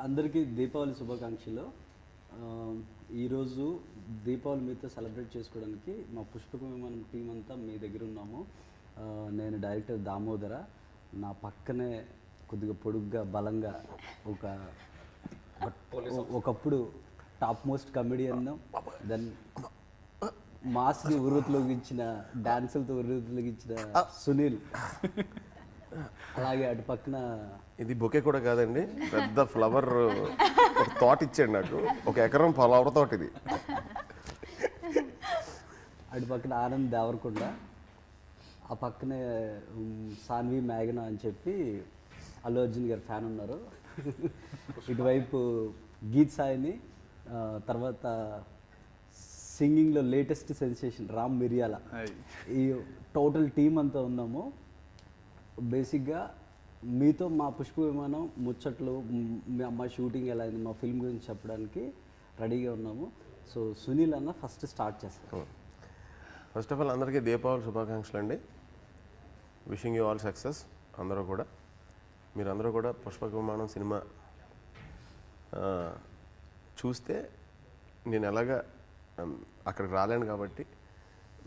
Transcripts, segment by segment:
అందరికీ దీపావళి శుభాకాంక్షలు. ఈరోజు దీపావళి మీతో సెలబ్రేట్ చేసుకోవడానికి మా పుష్పక విమానం టీం అంతా మీ దగ్గర ఉన్నాము. నేను డైరెక్టర్ దామోదర, నా పక్కనే కొద్దిగా పొడుగ్గా బలంగా ఒకప్పుడు టాప్ మోస్ట్ కమెడియన్, దెన్ మాస్ని ఉర్రూతలోగించిన డాన్సులతో ఉర్రూతలోగించిన సునీల్, అలాగే అటు పక్కన ఇది బొకే కూడా కాదండి, పెద్ద ఫ్లవర్ ఒక తోట ఇచ్చాడు నాకు, 1 ఎకరం ఫ్లవర్ తోట ఇది. అటు పక్కన ఆనంద్ దేవరకొండ, ఆ పక్కనే సాన్వి మేఘన అని చెప్పి అల్లు అర్జున్ గారి ఫ్యాన్ ఉన్నారు. ఇటువైపు గీత్ సాయిని, తర్వాత సింగింగ్లో లేటెస్ట్ సెన్సేషన్ రామ్ మిరియాల, ఈ టోటల్ టీం అంతా ఉన్నాము. బేసిక్గా మీతో మా పుష్ప విమానం ముచ్చట్లు, మా షూటింగ్ ఎలా అయింది, మా ఫిల్మ్ గురించి చెప్పడానికి రెడీగా ఉన్నాము. సో సునీల్ అన్న ఫస్ట్ స్టార్ట్ చేస్తాం. ఫస్ట్ ఆఫ్ ఆల్ అందరికీ దీపావళి శుభాకాంక్షలు అండి. Wishing you all success. అందరూ కూడా మీరందరూ కూడా పుష్పక విమానం సినిమా చూస్తే, నేను ఎలాగా అక్కడికి రాలేను కాబట్టి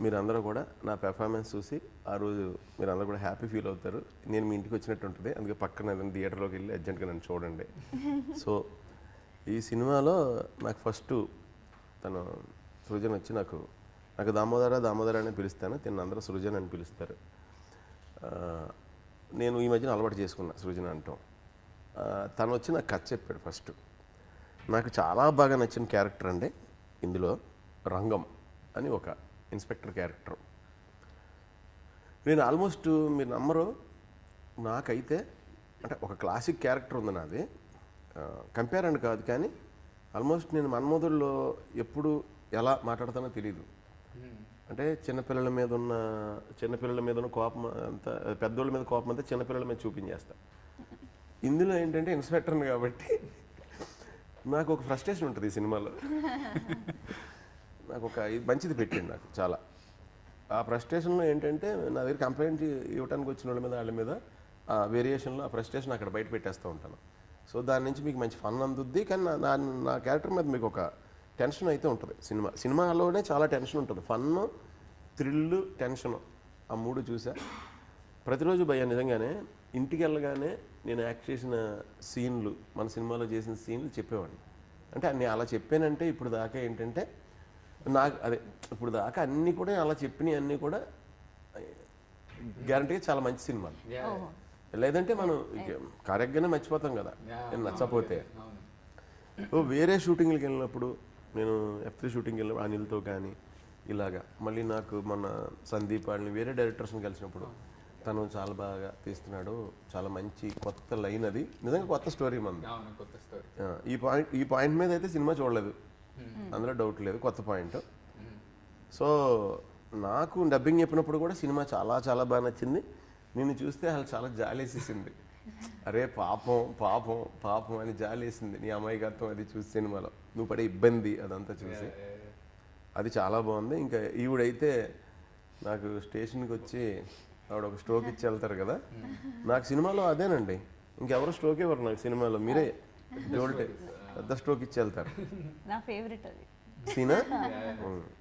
మీరందరూ కూడా నా పెర్ఫార్మెన్స్ చూసి ఆ రోజు మీరందరూ కూడా హ్యాపీ ఫీల్ అవుతారు. నేను మీ ఇంటికి వచ్చినట్టు ఉంటుంది. అందుకే పక్కన ఏదైనా థియేటర్లోకి వెళ్ళి అర్జెంట్గా నన్ను చూడండి. సో ఈ సినిమాలో నాకు ఫస్ట్ తను సృజన్ వచ్చి నాకు దామోదర అని పిలుస్తాను, తిన్న అందరూ సృజన్ అని పిలుస్తారు. నేను ఈ మధ్యన అలవాటు చేసుకున్నా సృజన్ అంటాం. తను వచ్చి నాకు కథ చెప్పాడు ఫస్ట్. నాకు చాలా బాగా నచ్చిన క్యారెక్టర్ అండి ఇందులో రంగం అని ఒక ఇన్స్పెక్టర్ క్యారెక్టర్. నేను ఆల్మోస్ట్ మీరు నమ్మరు, నాకైతే అంటే ఒక క్లాసిక్ క్యారెక్టర్ ఉంది నాది, కంపేర్ అని కాదు కానీ ఆల్మోస్ట్ నేను మన్మధుల్లో ఎప్పుడు ఎలా మాట్లాడతానో తెలియదు. అంటే చిన్నపిల్లల మీద ఉన్న కోపం అంతా, పెద్దోళ్ళ మీద కోపం అంతా చిన్నపిల్లల మీద చూపించేస్తా. ఇందులో ఏంటంటే ఇన్స్పెక్టర్ని కాబట్టి నాకు ఒక ఫ్రస్ట్రేషన్ ఉంటుంది ఈ సినిమాలో. నాకు ఒక మంచిది పెట్టింది నాకు చాలా. ఆ ఫ్రస్ట్రేషన్లో ఏంటంటే నా దగ్గర కంప్లైంట్ ఇవ్వడానికి వచ్చిన వాళ్ళ మీద ఆ వేరియేషన్లో ఆ ఫ్రస్ట్రేషన్ అక్కడ బయట పెట్టేస్తూ ఉంటాను. సో దాని నుంచి మీకు మంచి ఫన్ అందుద్ది. కానీ నా క్యారెక్టర్ మీద మీకు ఒక టెన్షన్ అయితే ఉంటుంది. సినిమాలోనే చాలా టెన్షన్ ఉంటుంది. ఫన్, థ్రిల్, టెన్షన్, ఆ 3 చూసా. ప్రతిరోజు భయ్యా నిజంగానే ఇంటికి వెళ్ళగానే నేను యాక్ట్ చేసిన సీన్లు, మన సినిమాలో చేసిన సీన్లు చెప్పేవాడిని. అంటే నేను అలా చెప్పానంటే ఇప్పుడు దాకా ఏంటంటే ఇప్పుడు దాకా అన్నీ కూడా అలా చెప్పినవి అన్నీ కూడా గ్యారంటీగా చాలా మంచి సినిమాలు. లేదంటే మనం కరెక్ట్గానే మర్చిపోతాం కదా నేను నచ్చపోతే. వేరే షూటింగ్కి వెళ్ళినప్పుడు, నేను F3 షూటింగ్కి వెళ్ళినప్పుడు అనిల్తో కానీ ఇలాగా, మళ్ళీ నాకు మన సందీప్ వాళ్ళని వేరే డైరెక్టర్స్ని కలిసినప్పుడు తను చాలా బాగా తీస్తున్నాడు, చాలా మంచి కొత్త లైన్, అది నిజంగా కొత్త స్టోరీ మనది. ఈ పాయింట్ మీద అయితే సినిమా చూడలేదు, అందులో డౌట్ లేదు, కొత్త పాయింట్. సో నాకు డబ్బింగ్ చెప్పినప్పుడు కూడా సినిమా చాలా చాలా బాగా నచ్చింది. నిన్ను చూస్తే అసలు చాలా జాలేసేసింది. అరే పాపం పాపం పాపం అని జాలేసింది నీ అమాయకత్వం అది చూసి సినిమాలో, నువ్వు పడే ఇబ్బంది అదంతా చూసి. అది చాలా బాగుంది. ఇంకా ఈవిడైతే నాకు స్టేషన్కి వచ్చి ఆవిడ ఒక స్ట్రోక్ ఇచ్చి వెళ్తారు కదా, నాకు సినిమాలో అదేనండి, ఇంకెవరు స్ట్రోక్ ఇవ్వరు నాకు సినిమాలో, మీరే జోల్టే పెద్ద స్ట్రోక్ ఇచ్చి వెళ్తారు. నా ఫేవరెట్ అది సీనా,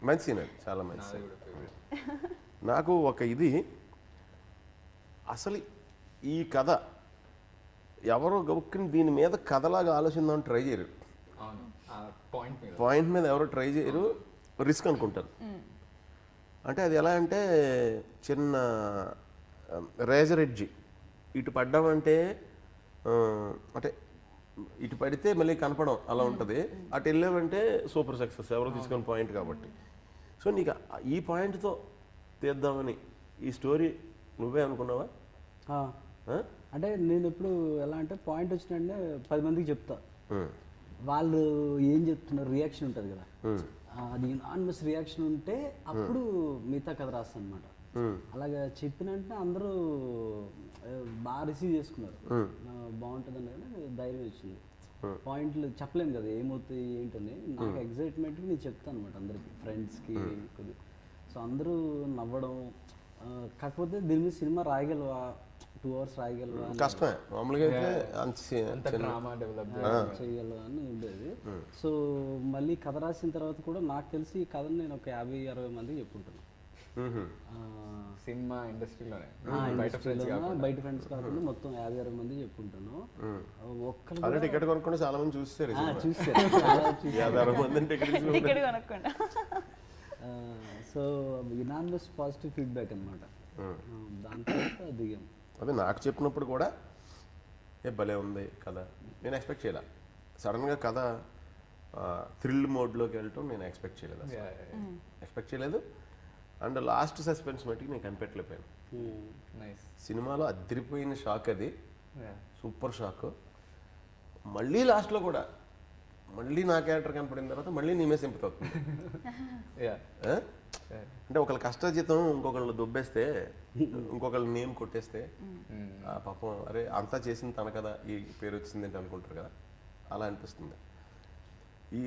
మంచి సీన్ అది, చాలా మంచి సీన్. నాకు ఒక ఇది అసలు ఈ కథ ఎవరో గబుక్కుని దీని మీద కథలాగా ఆలోచిందామని ట్రై చేయరు. పాయింట్ మీద ఎవరో ట్రై చేయరు, రిస్క్ అనుకుంటారు. అంటే అది ఎలా అంటే చిన్న రేజర్ ఎడ్జి, ఇటు పడ్డామంటే అంటే ఇటు పడితే మళ్ళీ కనపడం అలా ఉంటుంది, అటు వెళ్ళామంటే సూపర్ సక్సెస్, ఎవరో తీసుకొని పాయింట్ కాబట్టి. సో నీకు ఈ పాయింట్తో తీద్దామని ఈ స్టోరీ నువ్వే అనుకున్నావా? అంటే నేను ఎప్పుడు ఎలా అంటే పాయింట్ వచ్చినంటే 10 మందికి చెప్తా, వాళ్ళు ఏం చెప్తున్నారు రియాక్షన్ ఉంటుంది కదా, అది యునానిమస్ రియాక్షన్ ఉంటే అప్పుడు మిగతా కథ రాస్తాను అనమాట. అలాగా చెప్పినంటే అందరూ బాగా రిసీవ్ చేసుకున్నారు, బాగుంటుంది అన్నది ధైర్యం వచ్చింది. పాయింట్లు చెప్పలేను కదా ఏమవుతాయి ఏంటని, నాకు ఎగ్జైట్మెంట్కి నేను చెప్తాను అనమాట అందరికి, ఫ్రెండ్స్కి కొద్దిగా. సో అందరూ నవ్వడం, కాకపోతే దీని మీద సినిమా రాయగలవా 2 hours రాయగలవా కష్టమే మామూలుగా అయితే అంత డ్రామా డెవలప్ చేయగలవా అని ఉండేది. సో మళ్ళీ కథ రాసిన తర్వాత కూడా నాకు తెలిసి ఈ కథను నేను ఒక 50-60 మందికి చెప్పుకుంటాను. సినిమా ఇండస్ట్రీలోనే బయట ఫ్రెండ్స్ కాకుండా మొత్తం 50-60 మంది చెప్పుకుంటాను. ఒక్కరు అదే టికెట్ కొనుక్కుంటే చాలా మంది చూస్తారు టికెట్ కొనుక్కుంటా. సో యునానిమస్ పాజిటివ్ ఫీడ్బ్యాక్ అనమాట. దాని తర్వాత దిగాం. అదే నాకు చెప్పినప్పుడు కూడా భలే ఉంది కథ, నేను ఎక్స్పెక్ట్ చేయలే. సడన్గా కథ థ్రిల్ మోడ్లోకి వెళ్ళటం నేను ఎక్స్పెక్ట్ చేయలేదు. అండ్ లాస్ట్ సస్పెన్స్ మట్టికి నేను కనిపెట్టలేకపోయాను. సినిమాలో అదిరిపోయిన షాక్ అది, సూపర్ షాక్. మళ్ళీ లాస్ట్లో కూడా మళ్ళీ నా క్యారెక్టర్ కనపడిన తర్వాత మళ్ళీ నీ మీద సింపతి అవుతుంది. అంటే ఒకళ్ళ కష్టాజీతం ఇంకొకళ్ళు దొబ్బేస్తే, ఇంకొకళ్ళ నేమ్ కొట్టేస్తే పాపం అరే అంతా చేసింది తన కదా ఈ పేరు వచ్చింది ఏంటి అనుకుంటారు కదా, అలా అనిపిస్తుంది. ఈ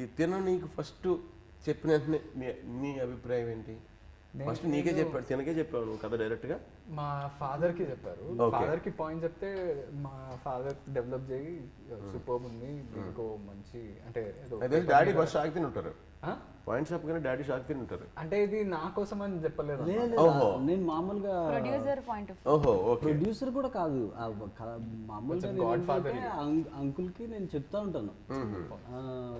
నీకు ఫస్ట్ చెప్పిన వెంటనే నీ అభిప్రాయం ఏంటి? ఫస్ట్ నీకే చెప్పాడు, తినకే చెప్పావు నువ్వు కదా డైరెక్ట్గా? మా ఫాదర్కి చెప్పారు. ఫాదర్కి పాయింట్ చెప్తే మా ఫాదర్ డెవలప్ చేయి సూపర్ ఉంది ఇంకో మంచి అంటే డాడీ ఫస్ట్ షాక్ తిని ఉంటారు, పాయింట్ చెప్పగానే డాడీ షాక్ తిని ఉంటారు. అంటే ఇది నా కోసం అని చెప్పలేదు, నేను మామూలుగా ప్రొడ్యూసర్ కూడా కాదు, మామూలుగా అంకుల్కి నేను చెప్తా ఉంటాను.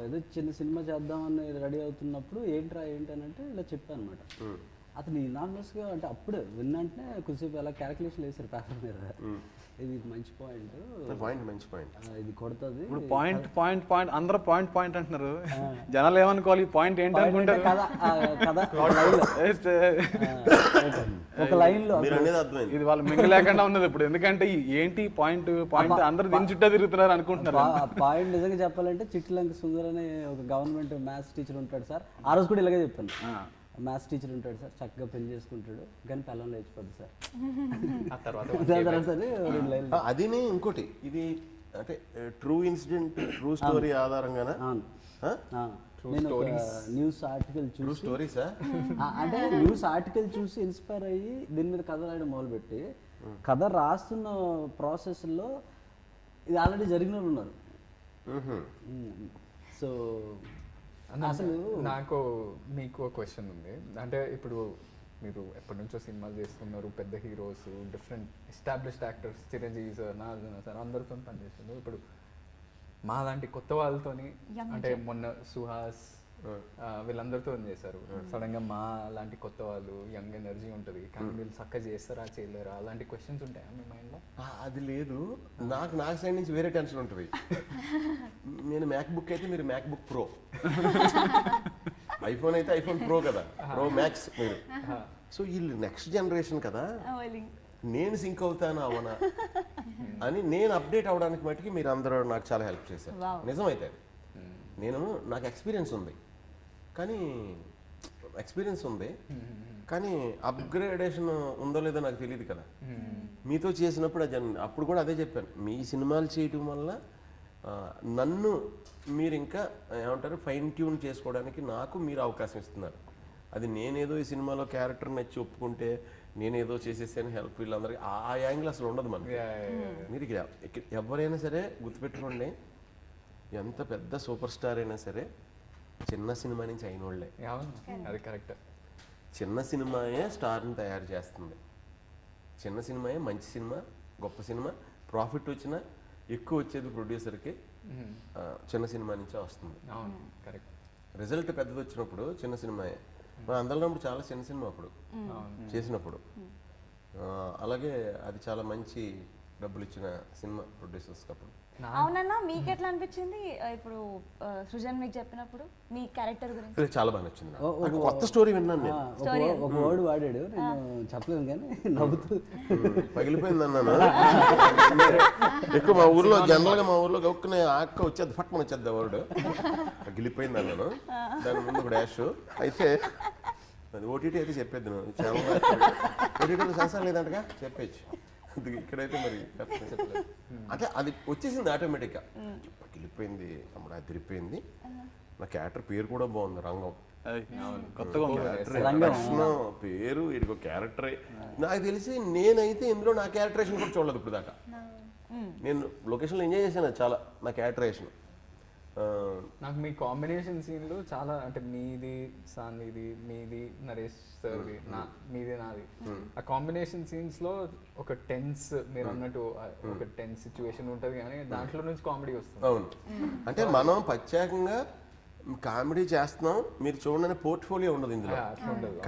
ఏదో చిన్న సినిమా చేద్దామని రెడీ అవుతున్నప్పుడు ఏంట్రా ఏంటనంటే ఇలా చెప్పాను అనమాట. అతను ఇనానమస్గా అంటే అప్పుడే విన్నంటే కొంచెంసేపు అలా క్యాలిక్యులేషన్ వేసారు పేపర్ మీద. ఇది మంచి పాయింట్, మంచి పాయింట్, ఇది కొడుతుంది. ఇప్పుడు పాయింట్ అందరూ పాయింట్ అంటున్నారు, జనాలు ఏమనుకోవాలి పాయింట్ ఏంటి అనుకుంటారు. ఒక లైన్ లో ఇది వాళ్ళు మింగ లేకుండా ఉన్నది ఇప్పుడు, ఎందుకంటే ఏంటి పాయింట్ అందరూ దీని చుట్టూ తిరుగుతున్నారు అనుకుంటున్నారు. పాయింట్ నిజంగా చెప్పాలంటే చిట్టిలంక సుందర్ అనే ఒక గవర్నమెంట్ మ్యాథ్స్ టీచర్ ఉంటాడు సార్. ఆ రోజు కూడా ఇలాగే చెప్పాను, మ్యాథ్స్ టీచర్ ఉంటాడు సార్, చక్కగా పెళ్లి చేసుకుంటాడు కానీ పిల్లలు లేచిపోద్ది సార్. అదినే ఇంకోటి ఇది అంటే ట్రూ ఇన్సిడెంట్ ట్రూ స్టోరీ ఆధారంగానే నేను న్యూస్ ఆర్టికల్ చూసి స్టోరీసా అంటే న్యూస్ ఆర్టికల్ చూసి ఇన్స్పైర్ అయ్యి దీని మీద కథ రాయడం మొదలుపెట్టి కథ రాస్తున్న ప్రాసెస్లో ఇది ఆల్రెడీ జరిగిన వాళ్ళు ఉన్నారు. సో అసలు నాకు మీకు క్వశ్చన్ ఉంది. అంటే ఇప్పుడు మీరు ఎప్పటి నుంచో సినిమాలు చేస్తున్నారు, పెద్ద heroes, different established actors, Chiranjeevi sir, Nagarjuna sir అందరితో పనిచేస్తున్నారు. ఇప్పుడు మా లాంటి కొత్త వాళ్ళతోని అంటే మొన్న సుహాస్ వీళ్ళందరితో చేశారు. సడన్గా మా లాంటి కొత్త వాళ్ళు, యంగ్ ఎనర్జీ ఉంటుంది కానీ వీళ్ళు చక్కగా చేస్తారా చేయలేరా అలాంటి క్వశ్చన్స్ ఉంటాయా మీ మైండ్లో? అది లేదు, నాకు సైడ్ నుంచి వేరే టెన్షన్ ఉంటుంది. నేను మ్యాక్బుక్ అయితే మీరు మ్యాక్బుక్ ప్రో, ఐఫోన్ అయితే ఐఫోన్ ప్రో కదా, ప్రో మ్యాక్స్ మీరు. సో వీళ్ళు నెక్స్ట్ జనరేషన్ కదా, నేను సింక్ అవుతాను అవనా అని నేను అప్డేట్ అవడానికి మట్టుకి మీరు అందరూ నాకు చాలా హెల్ప్ చేశారు. నిజమైతే నాకు ఎక్స్పీరియన్స్ ఉంది కానీ అప్గ్రేడేషన్ ఉందో లేదో నాకు తెలియదు కదా. మీతో చేసినప్పుడు అప్పుడు కూడా అదే చెప్పాను, మీ సినిమాలు చేయటం వల్ల నన్ను మీరు ఇంకా ఏమంటారు ఫైన్ ట్యూన్ చేసుకోవడానికి నాకు మీరు అవకాశం ఇస్తున్నారు. అది నేనేదో ఈ సినిమాలో క్యారెక్టర్ నచ్చి ఒప్పుకుంటే నేనేదో చేసేసాను హెల్ప్ వీళ్ళందరికీ ఆ యాంగిల్ అసలు ఉండదు మనకి. మీరు ఎవరైనా సరే గుర్తుపెట్టుకోండి, ఎంత పెద్ద సూపర్ స్టార్ అయినా సరే చిన్న సినిమా నుంచి అయిన వాళ్ళే. అది కరెక్ట్. చిన్న సినిమాయే స్టార్ని తయారు చేస్తుంది. చిన్న సినిమాయే మంచి సినిమా, గొప్ప సినిమా, ప్రాఫిట్ వచ్చినా ఎక్కువ వచ్చేది ప్రొడ్యూసర్కి చిన్న సినిమా నుంచే వస్తుంది. రిజల్ట్ పెద్దది వచ్చినప్పుడు చిన్న సినిమాయే. మన అందరం చాలా చిన్న సినిమా అప్పుడు చేసినప్పుడు, అలాగే అది చాలా మంచి డబ్బులు ఇచ్చిన సినిమా ప్రొడ్యూసర్స్ అప్పుడు. అవునన్నా మీకు ఎట్లా అనిపించింది ఇప్పుడు సృజన్ మీకు చెప్పినప్పుడు మీ క్యారెక్టర్ గురించి? చాలా బాగా నచ్చింది, కొత్త స్టోరీ విన్నాను నేను. ఒక వర్డ్ వాడాడు, నేను చెప్పలేను కానీ నవ్వుతూ పగిలిపోయింది అన్నాను. ఎక్కువ మా ఊర్లో జనరల్గా మా ఊర్లో గొక్కనే ఆక్క వచ్చేది ఫట్మని వచ్చేది వర్డ్, పగిలిపోయింది అన్నాను. దాని ముందు ఒక డాష్ అయితే అది ఓటీటీ అయితే చెప్పేది, నువ్వు ఛానల్ ఓటీటీలో సంసారం లేదంటగా చెప్పేచ్చు. అందుకే ఇక్కడైతే మరి అంటే అది వచ్చేసింది ఆటోమేటిక్గా. వెళ్ళిపోయింది తమ్ముడు, అది తిరిగిపోయింది. నా క్యారెక్టర్ పేరు కూడా బాగుంది, రంగం. కొత్తగా పేరు ఇదిగో క్యారెక్టరే. నాకు తెలిసి నేనైతే ఇందులో నా క్యారెక్టరేషన్ కూడా చూడలేదు ఇప్పుడు దాకా. నేను లొకేషన్లో ఎంజాయ్ చేశాను చాలా నా క్యారెక్టరేషన్. నాకు మీ కాంబినేషన్ సీన్లు చాలా, అంటే మీది సాన్విది, మీది నరేష్ సార్ది, మీది నాది, ఆ కాంబినేషన్ సీన్స్ లో ఒక టెన్స్, మీరు అన్నట్టు ఒక టెన్స్ సిచ్యువేషన్ ఉంటుంది కానీ దాంట్లో నుంచి కామెడీ వస్తుంది. అవును, అంటే మనం ప్రత్యేకంగా కామెడీ చేస్తున్నాం మీరు చూడండి, పోర్ట్ఫోలియో ఉండదు ఇందులో,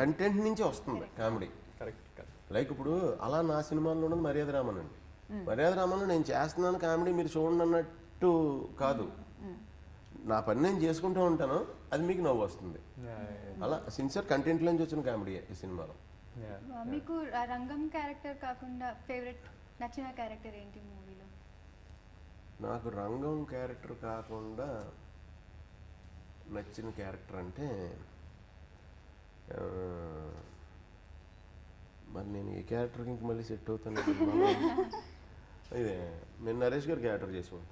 కంటెంట్ నుంచి వస్తుంది కామెడీ. కరెక్ట్. లైక్ ఇప్పుడు అలా నా సినిమాల్లో ఉన్నది మర్యాద రామన్ అండి. మర్యాద రామన్లో నేను చేస్తున్నాను కామెడీ మీరు చూడండి అన్నట్టు కాదు, నా పని నేను చేసుకుంటూ ఉంటాను, అది మీకు నవ్వు వస్తుంది. అలా సిన్సియర్ కంటెంట్ నుంచి వచ్చిన కామెడీ ఈ సినిమాలో. మీకు రంగం క్యారెక్టర్ కాకుండా ఫేవరెట్ నచ్చిన క్యారెక్టర్ ఏంటి మూవీలో? నాకు రంగం క్యారెక్టర్ కాకుండా నచ్చిన క్యారెక్టర్ అంటే మరి నేను ఏ క్యారెక్టర్కి ఇంక మళ్ళీ సెట్ అవుతాను. ఇదే నేను నరేష్ గారి క్యారెక్టర్ చేసాను.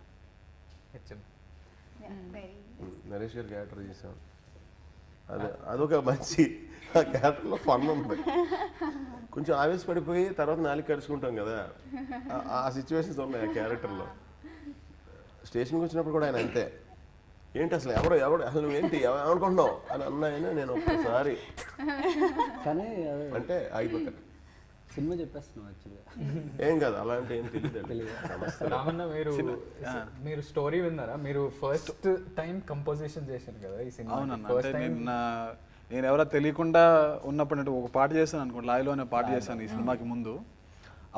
నరేష్ గారి క్యారెక్టర్ చేసాను. అదొక మంచి ఆ క్యారెక్టర్లో ఫన్ ఉంది. కొంచెం ఆవేశపడిపోయి తర్వాత నాలుగు కరుచుకుంటాం కదా, ఆ సిచ్యువేషన్స్ ఉన్నాయి ఆ క్యారెక్టర్లో. స్టేషన్కి వచ్చినప్పుడు కూడా ఆయన అంతే, ఏంటి అసలు ఎవడు అసలు ఏంటి ఏమనుకుంటున్నావు అని అన్నాయని నేను ఒక్కసారి కానీ అంటే ఆగిపోతాను. సినిమా చెప్పేస్తున్నాం యాక్చువల్గా. ఏం కాదు, అలాంటి ఏం తెలియదు. రామన్న మీరు స్టోరీ విన్నారా? మీరు ఫస్ట్ టైం కంపోజిషన్ చేశారు కదా ఈ సినిమా. అవునన్నా, నేను ఎవరో తెలియకుండా ఉన్నప్పుడు అంటే ఒక పాట చేశాను అనుకోండి, లాయలో అనే పాట చేశాను ఈ సినిమాకి ముందు.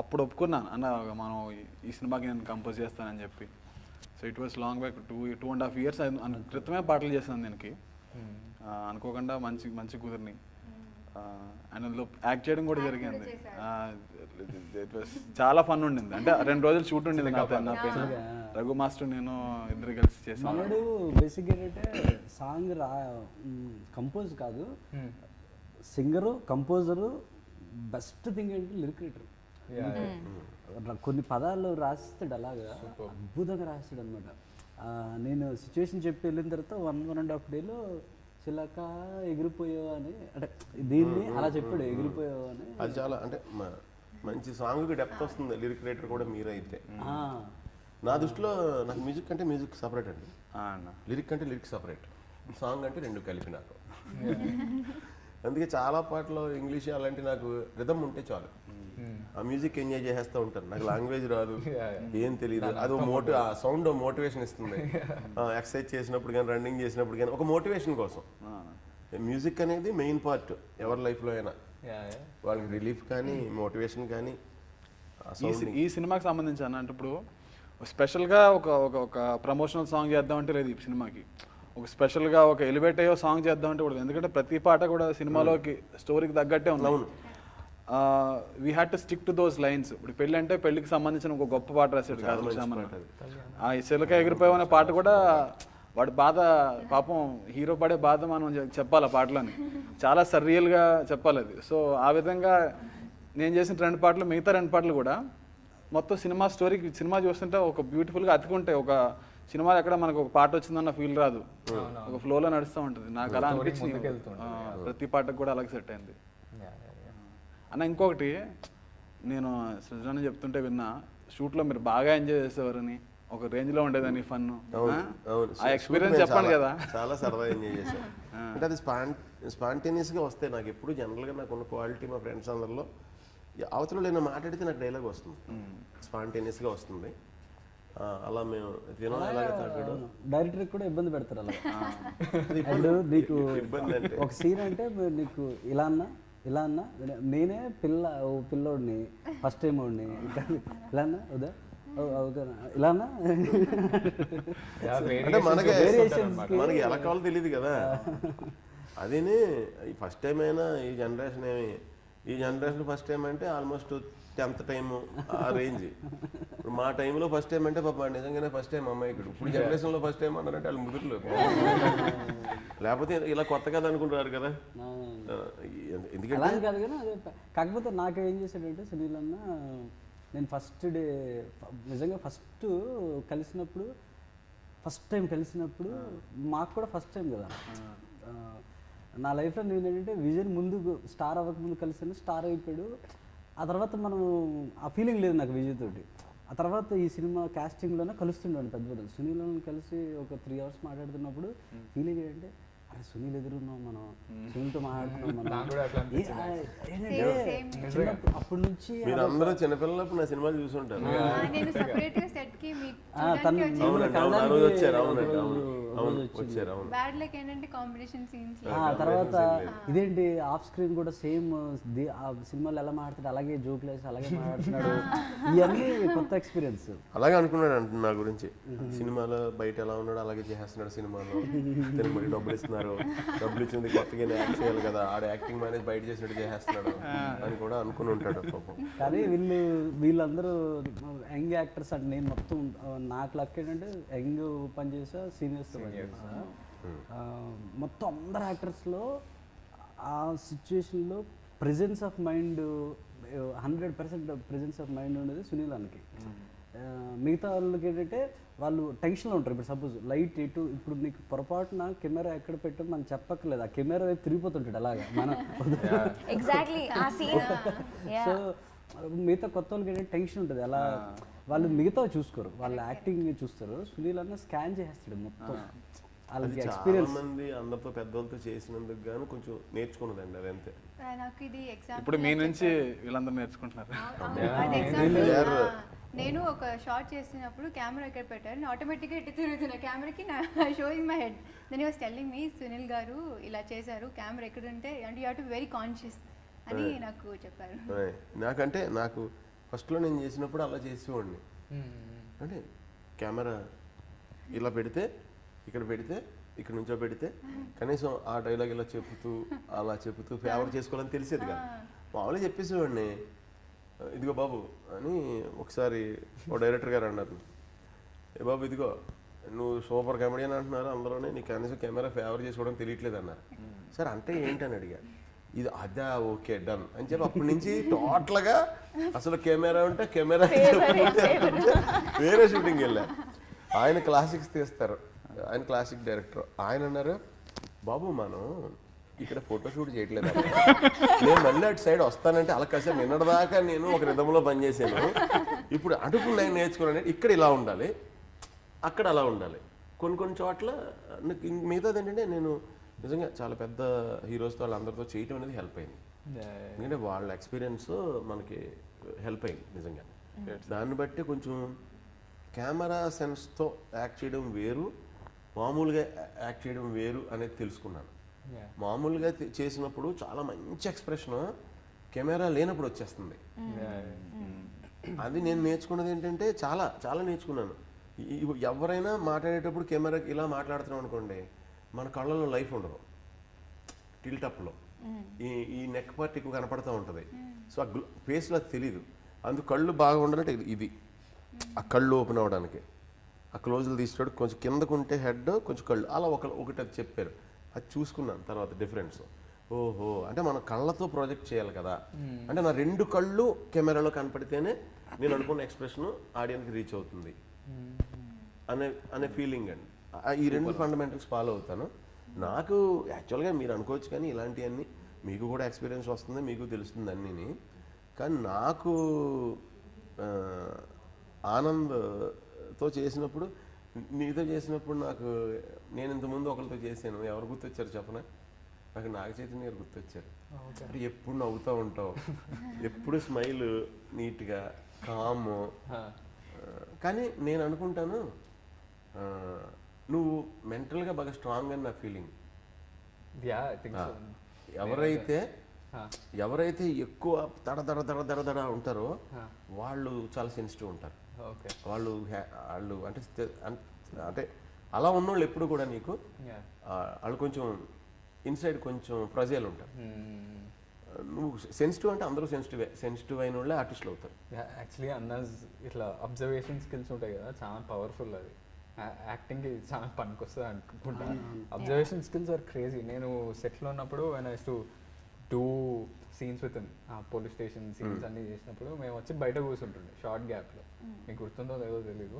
అప్పుడు ఒప్పుకున్నాను అన్న మనం ఈ సినిమాకి నేను కంపోజ్ చేస్తానని చెప్పి. So it was long back 2.5 years క్రితమే పాటలు చేశాను దీనికి. అనుకోకుండా మంచి కుదిరిని. అండ్ అందులో యాక్ట్ చేయడం కూడా జరిగింది. చాలా ఫన్ ఉండింది. అంటే 2 రోజులు షూట్ ఉండింది నా పైన. రఘు మాస్టర్ నేను ఇద్దరు కలిసి చేసాను. మనడు బేసిక్గా ఏంటంటే సాంగ్ కంపోజ్ కాదు, సింగరు కంపోజరు, బెస్ట్ థింగ్ ఏంటి లిరిక్ రైటర్. కొన్ని పదాలు రాస్తాడు, అలాగా అద్భుతంగా రాస్తాడు అనమాట. నేను సిచ్యువేషన్ చెప్పి వెళ్ళిన తర్వాత 1.5 days చిలక ఎగిరిపోయావు అని, అంటే దీన్ని అలా చెప్పాడు, ఎగిరిపోయావు అని. అది చాలా అంటే మంచి సాంగ్కి డెప్త్ వస్తుంది. లిరిక్ రైటర్ కూడా మీరైతే. నా దృష్టిలో నాకు మ్యూజిక్ అంటే మ్యూజిక్ సపరేట్ అండి, లిరిక్ అంటే లిరిక్ సపరేట్, సాంగ్ అంటే రెండు కలిపి నాకు. అందుకే చాలా పాటలు ఇంగ్లీష్ అలాంటి నాకు రిథమ్ ఉంటే చాలు, ఆ మ్యూజిక్ ఎంజాయ్ చేసేస్తూ ఉంటాను. నాకు లాంగ్వేజ్ రాదు, ఏం తెలియదు, అది ఆ సౌండ్ మోటివేషన్ ఇస్తుంది. ఎక్సర్సైజ్ చేసినప్పుడు కానీ రన్నింగ్ చేసినప్పుడు కానీ ఒక మోటివేషన్ కోసం మ్యూజిక్ అనేది మెయిన్ పార్ట్ ఎవరి లైఫ్లో అయినా. వాళ్ళకి రిలీఫ్ కానీ మోటివేషన్ కానీ. ఈ సినిమాకి సంబంధించి అంటే ఇప్పుడు స్పెషల్గా ఒక ప్రమోషనల్ సాంగ్ చేద్దామంటే లేదు ఈ సినిమాకి. ఒక స్పెషల్గా ఒక ఎలివేట్ అయ్యో సాంగ్ చేద్దామంటే కూడా, ఎందుకంటే ప్రతి పాట కూడా సినిమాలోకి స్టోరీకి తగ్గట్టే ఉంది. We had to stick to those lines. ఇప్పుడు పెళ్ళి అంటే పెళ్లికి సంబంధించిన ఒక గొప్ప పాట రాశాడు కాదు. ఆ చిలక ఎగిరిపోయావు అనే పాట కూడా వాడి బాధ, పాపం హీరో పడే బాధ మనం చెప్పాలి ఆ పాటలోని, చాలా సర్రియల్గా చెప్పాలి అది. సో ఆ విధంగా నేను చేసిన 2 పాటలు, మిగతా 2 పాటలు కూడా మొత్తం సినిమా స్టోరీకి, సినిమా చూస్తుంటే ఒక బ్యూటిఫుల్గా అతుకుంటాయి. ఒక సినిమాలో ఎక్కడ మనకు ఒక పాట వచ్చిందన్న ఫీల్ రాదు, ఒక ఫ్లోలో నడుస్తూ ఉంటుంది. నాకు అలా అనిపించింది, ప్రతి పాటకు కూడా అలాగే సెట్ అయింది అన్న. ఇంకొకటి నేను సృజన చెప్తుంటే విన్నా, షూట్లో మీరు బాగా ఎంజాయ్ చేసేవారని, ఒక రేంజ్లో ఉండేదని ఫన్. ఆ ఎక్స్పీరియన్స్ చెప్పండి కదా. చాలా సరదా ఎంజాయ్ చేశాను. అంటే అది స్పాంటేనియస్గా వస్తాయి నాకు ఎప్పుడు. జనరల్గా నాకు ఉన్న క్వాలిటీ మా ఫ్రెండ్స్ అందరిలో, అవతల నేను మాట్లాడితే నాకు డైలాగ్ వస్తుంది, స్పాంటేనియస్గా వస్తుంది. అలా మేము డైరెక్టర్ కూడా ఇబ్బంది పెడతారు అలా. ఇప్పుడు నీకు ఒక సీన్ అంటే నీకు ఇలా అన్నా నేనే పిల్లోడిని ఫస్ట్ టైం వాడిని ఇలా అన్నా వద్దా ఇలా అన్నా అంటే మనకి ఎలా కావాలో తెలియదు కదా. అదేనే ఫస్ట్ టైం అయినా ఈ జనరేషన్ ఫస్ట్ టైం అంటే ఆల్మోస్ట్ 10th టైము ఆ రేంజ్. ఇప్పుడు మా టైంలో ఫస్ట్ టైం అంటే పాప నిజంగానే ఫస్ట్ టైం అమ్మాయికుడు. ఇప్పుడు జనరేషన్లో ఫస్ట్ టైం అన్నారంటే వాళ్ళు ముదురులు, లేకపోతే ఇలా కొత్త కదా అనుకుంటారు కదా. ఎందుకంటే కాదు కానీ అదే. కాకపోతే నాకు ఏం చేశాడంటే సునీల్ అన్న నేను ఫస్ట్ డే నిజంగా ఫస్ట్ టైం కలిసినప్పుడు మాకు కూడా ఫస్ట్ టైం కదా. నా లైఫ్లో నేను ఏంటంటే విజయ్ ముందు స్టార్ అవ్వకముందు కలిసాను, స్టార్ అయిపోయాడు. ఆ తర్వాత మనం ఆ ఫీలింగ్ లేదు నాకు విజయ్ తోటి. ఆ తర్వాత ఈ సినిమా కాస్టింగ్లోనే కలుస్తుండే పెద్ద సునీల్ని కలిసి ఒక 3 hours మాట్లాడుతున్నప్పుడు ఫీలింగ్ ఏంటంటే అరే సునీల్ ఎదురున్నాం మనం, సునీల్తో మాట్లాడుతున్నాం మనం. అప్పటి నుంచి మీరు అందరూ చిన్నపిల్లలప్పుడు నా సినిమాలు చూసుంటారు. నేను సెపరేట్ గా సెట్ కి బ్యాడ్ లైక్ ఏంటంటే కాంపిటీషన్ సీన్స్. తర్వాత ఇదేంటి ఆఫ్ స్క్రీన్ కూడా సేమ్ సినిమాలు ఎలా మాట్లాడుతాడు అలాగే జోకులు వేసి అలాగే మాట్లాడుతున్నాడు. ఇవన్నీ కొత్త ఎక్స్పీరియన్స్. అలాగే అనుకున్నాడు అంటున్నా నా గురించి. సినిమాలో బయట ఎలా ఉన్నాడు అలాగే చేస్తున్నాడు, సినిమాలో మరి డబ్బులు ఇస్తున్నారు, డబ్బులు ఇచ్చింది కొత్తగా యాక్ట్ చేయాలి కదా, ఆడ యాక్టింగ్ మేనేజ్ బయట చేసినట్టు చేస్తున్నాడు అని కూడా అనుకుని ఉంటాడు పాపం. కానీ వీళ్ళందరూ యంగ్ యాక్టర్స్ అంటే నేను మొత్తం నాకు లక్ ఏంటంటే యంగ్ పనిచేసా, సీనియర్స్తో పనిచేసా. మొత్తం అందరు యాక్టర్స్లో ఆ సిచ్యువేషన్లో presence of mind 100% presence of mind ఉండేది సునీల్ అన్నకి. మిగతా వాళ్ళకి ఏంటంటే వాళ్ళు టెన్షన్లో ఉంటారు. ఇప్పుడు సపోజ్ లైట్ ఇటు ఇప్పుడు నీకు పొరపాటున కెమెరా ఎక్కడ పెట్టాం మనం చెప్పక్కర్లేదు, ఆ కెమెరా వైపు తిరిగిపోతుంటాడు అలాగా మనం. సో మిగతా కొత్త వాళ్ళకి ఏంటంటే టెన్షన్ ఉంటుంది, అలా వాళ్ళు మిగతా చూసుకోరు, వాళ్ళ యాక్టింగ్ చూస్తారు. సునీల్ అన్న స్కాన్ చేసేస్తాడు మొత్తం. వాళ్ళకి ఎక్స్పీరియన్స్ మంది అందరితో పెద్దవాళ్ళతో చేసినందుకు గాను కొంచెం నేర్చుకున్నదండి అది అంతే. నాకు ఇది ఎగ్జాంపుల్ ఇప్పుడు మీ నుంచి వీళ్ళందరూ నేర్చుకుంటున్నారు. నేను ఒక షార్ట్ చేసినప్పుడు కెమెరా ఎక్కడ పెట్టారు, ఆటోమేటిక్గా ఎటు తిరుగుతున్నా కెమెరాకి showing my head. Then he was telling me Sunil garu ఇలా చేశారు, కెమెరా ఎక్కడ ఉంటే అంటే you have to be very conscious అని నాకు చెప్పారు. నాకంటే నాకు ఫస్ట్లో నేను చేసినప్పుడు అలా చేసేవాడిని. అంటే కెమెరా ఇలా పెడితే ఇక్కడ పెడితే ఇక్కడ నుంచో పెడితే కనీసం ఆ డైలాగ్ ఇలా చెప్తూ అలా చెప్తూ ఫేవర్ చేసుకోవాలని తెలిసేది కదా. మామూలుగా చెప్పేసేవాడిని, ఇదిగో బాబు అని. ఒకసారి ఓ డైరెక్టర్ గారు అన్నారు, ఏ బాబు ఇదిగో నువ్వు సూపర్ కామెడియన్ అంటున్నారు అందులోనే, నీకు కనీసం కెమెరా ఫేవర్ చేసుకోవడం తెలియట్లేదు అన్నారు. సార్ అంటే ఏంటని అడిగా. ఇది అదా ఓకే డన్ అని చెప్పి అప్పటి నుంచి టోటల్గా అసలు కెమెరా ఉంటే కెమెరా వేరే షూటింగ్ వెళ్ళా. ఆయన క్లాసిక్స్ తీస్తారు, ఆయన క్లాసిక్ డైరెక్టర్. ఆయన అన్నారు, బాబు మనం ఇక్కడ ఫోటోషూట్ చేయట్లేదు, నేను మళ్ళీ అటు సైడ్ వస్తానంటే అలా కాసేపు నిన్నటిదాకా నేను ఒక రిధంలో పనిచేసాను, ఇప్పుడు అటుకు నేను నేర్చుకున్నాను. ఇక్కడ ఇలా ఉండాలి, అక్కడ అలా ఉండాలి. కొన్ని చోట్ల మిగతాది ఏంటంటే నేను నిజంగా చాలా పెద్ద హీరోస్తో వాళ్ళందరితో చేయటం అనేది హెల్ప్ అయింది. ఎందుకంటే వాళ్ళ ఎక్స్పీరియన్స్ మనకి హెల్ప్ అయింది నిజంగా. దాన్ని బట్టి కొంచెం కెమెరా సెన్స్తో యాక్ట్ చేయడం వేరు, మామూలుగా యాక్ట్ చేయడం వేరు అనేది తెలుసుకున్నాను. మామూలుగా చేసినప్పుడు చాలా మంచి ఎక్స్ప్రెషన్ కెమెరా లేనప్పుడు వచ్చేస్తుంది. అది నేను నేర్చుకున్నది ఏంటంటే చాలా చాలా నేర్చుకున్నాను. ఎవరైనా మాట్లాడేటప్పుడు కెమెరాకి ఇలా మాట్లాడుతున్నాం అనుకోండి, మన కళ్ళలో లైఫ్ ఉండదు, టిల్టప్లో ఈ నెక్ పార్ట్ ఎక్కువ కనపడుతూ ఉంటుంది. సో ఆ ఫేస్లో అది తెలీదు. అందుకు కళ్ళు బాగా ఉండాలంటే ఇది ఆ కళ్ళు ఓపెన్ అవ్వడానికి ఆ క్లోజులు తీసుకోవడం, కొంచెం కిందకుంటే హెడ్ కొంచెం కళ్ళు అలా ఒకటి అది చెప్పారు. అది చూసుకున్నాను తర్వాత డిఫరెన్స్. ఓహో అంటే మనం కళ్ళతో ప్రాజెక్ట్ చేయాలి కదా, అంటే నా 2 కళ్ళు కెమెరాలో కనపడితేనే నేను అనుకున్న ఎక్స్ప్రెషన్ ఆడియన్కి రీచ్ అవుతుంది అనే ఫీలింగ్ అండి. ఈ 2 ఫండమెంటల్స్ ఫాలో అవుతాను. నాకు యాక్చువల్గా మీరు అనుకోవచ్చు కానీ ఇలాంటివన్నీ మీకు కూడా ఎక్స్పీరియన్స్ వస్తుంది, మీకు తెలుస్తుంది అన్నీ. కానీ నాకు ఆనంద్తో చేసినప్పుడు, నీతో చేసినప్పుడు నాకు నేను ఇంతకుముందు ఒకరితో చేశాను, ఎవరు గుర్తొచ్చారు చెప్పనా? నాకు నాగ చైతన్య గారు గుర్తొచ్చారు. అంటే ఎప్పుడు నవ్వుతూ ఉంటావు, ఎప్పుడు స్మైల్ నీట్గా కాము. కానీ నేను అనుకుంటాను నువ్వు మెంటల్గా బాగా స్ట్రాంగ్ అని నా ఫీలింగ్. ఎవరైతే ఎక్కువ దడ ఉంటారో వాళ్ళు చాలా సెన్సిటివ్ ఉంటారు. వాళ్ళు అంటే అలా ఉన్నోళ్ళు ఎప్పుడు కూడా నీకు వాళ్ళు కొంచెం ఇన్సైడ్ కొంచెం ఫ్రజైల్ ఉంటారు. నువ్వు సెన్సిటివ్ అంటే అందరూ సెన్సిటివ్ అయిన వాళ్ళే ఆర్టిస్టులు అవుతారు. యాక్చువల్లీ అన్నస్ ఇట్లా అబ్జర్వేషన్ స్కిల్స్ ఉంటాయి కదా, చాలా పవర్ఫుల్. అది యాక్టింగ్కి చాలా పనికి వస్తుంది అనుకుంటా. Observation skills are crazy. నేను సెట్లో ఉన్నప్పుడు when I to two scenes with police station scenes అన్నీ చేసినప్పుడు మేము వచ్చి బయట కూర్చుంటుండే షార్ట్ గ్యాప్లో. మీకు గుర్తుందో లేదో తెలీదు.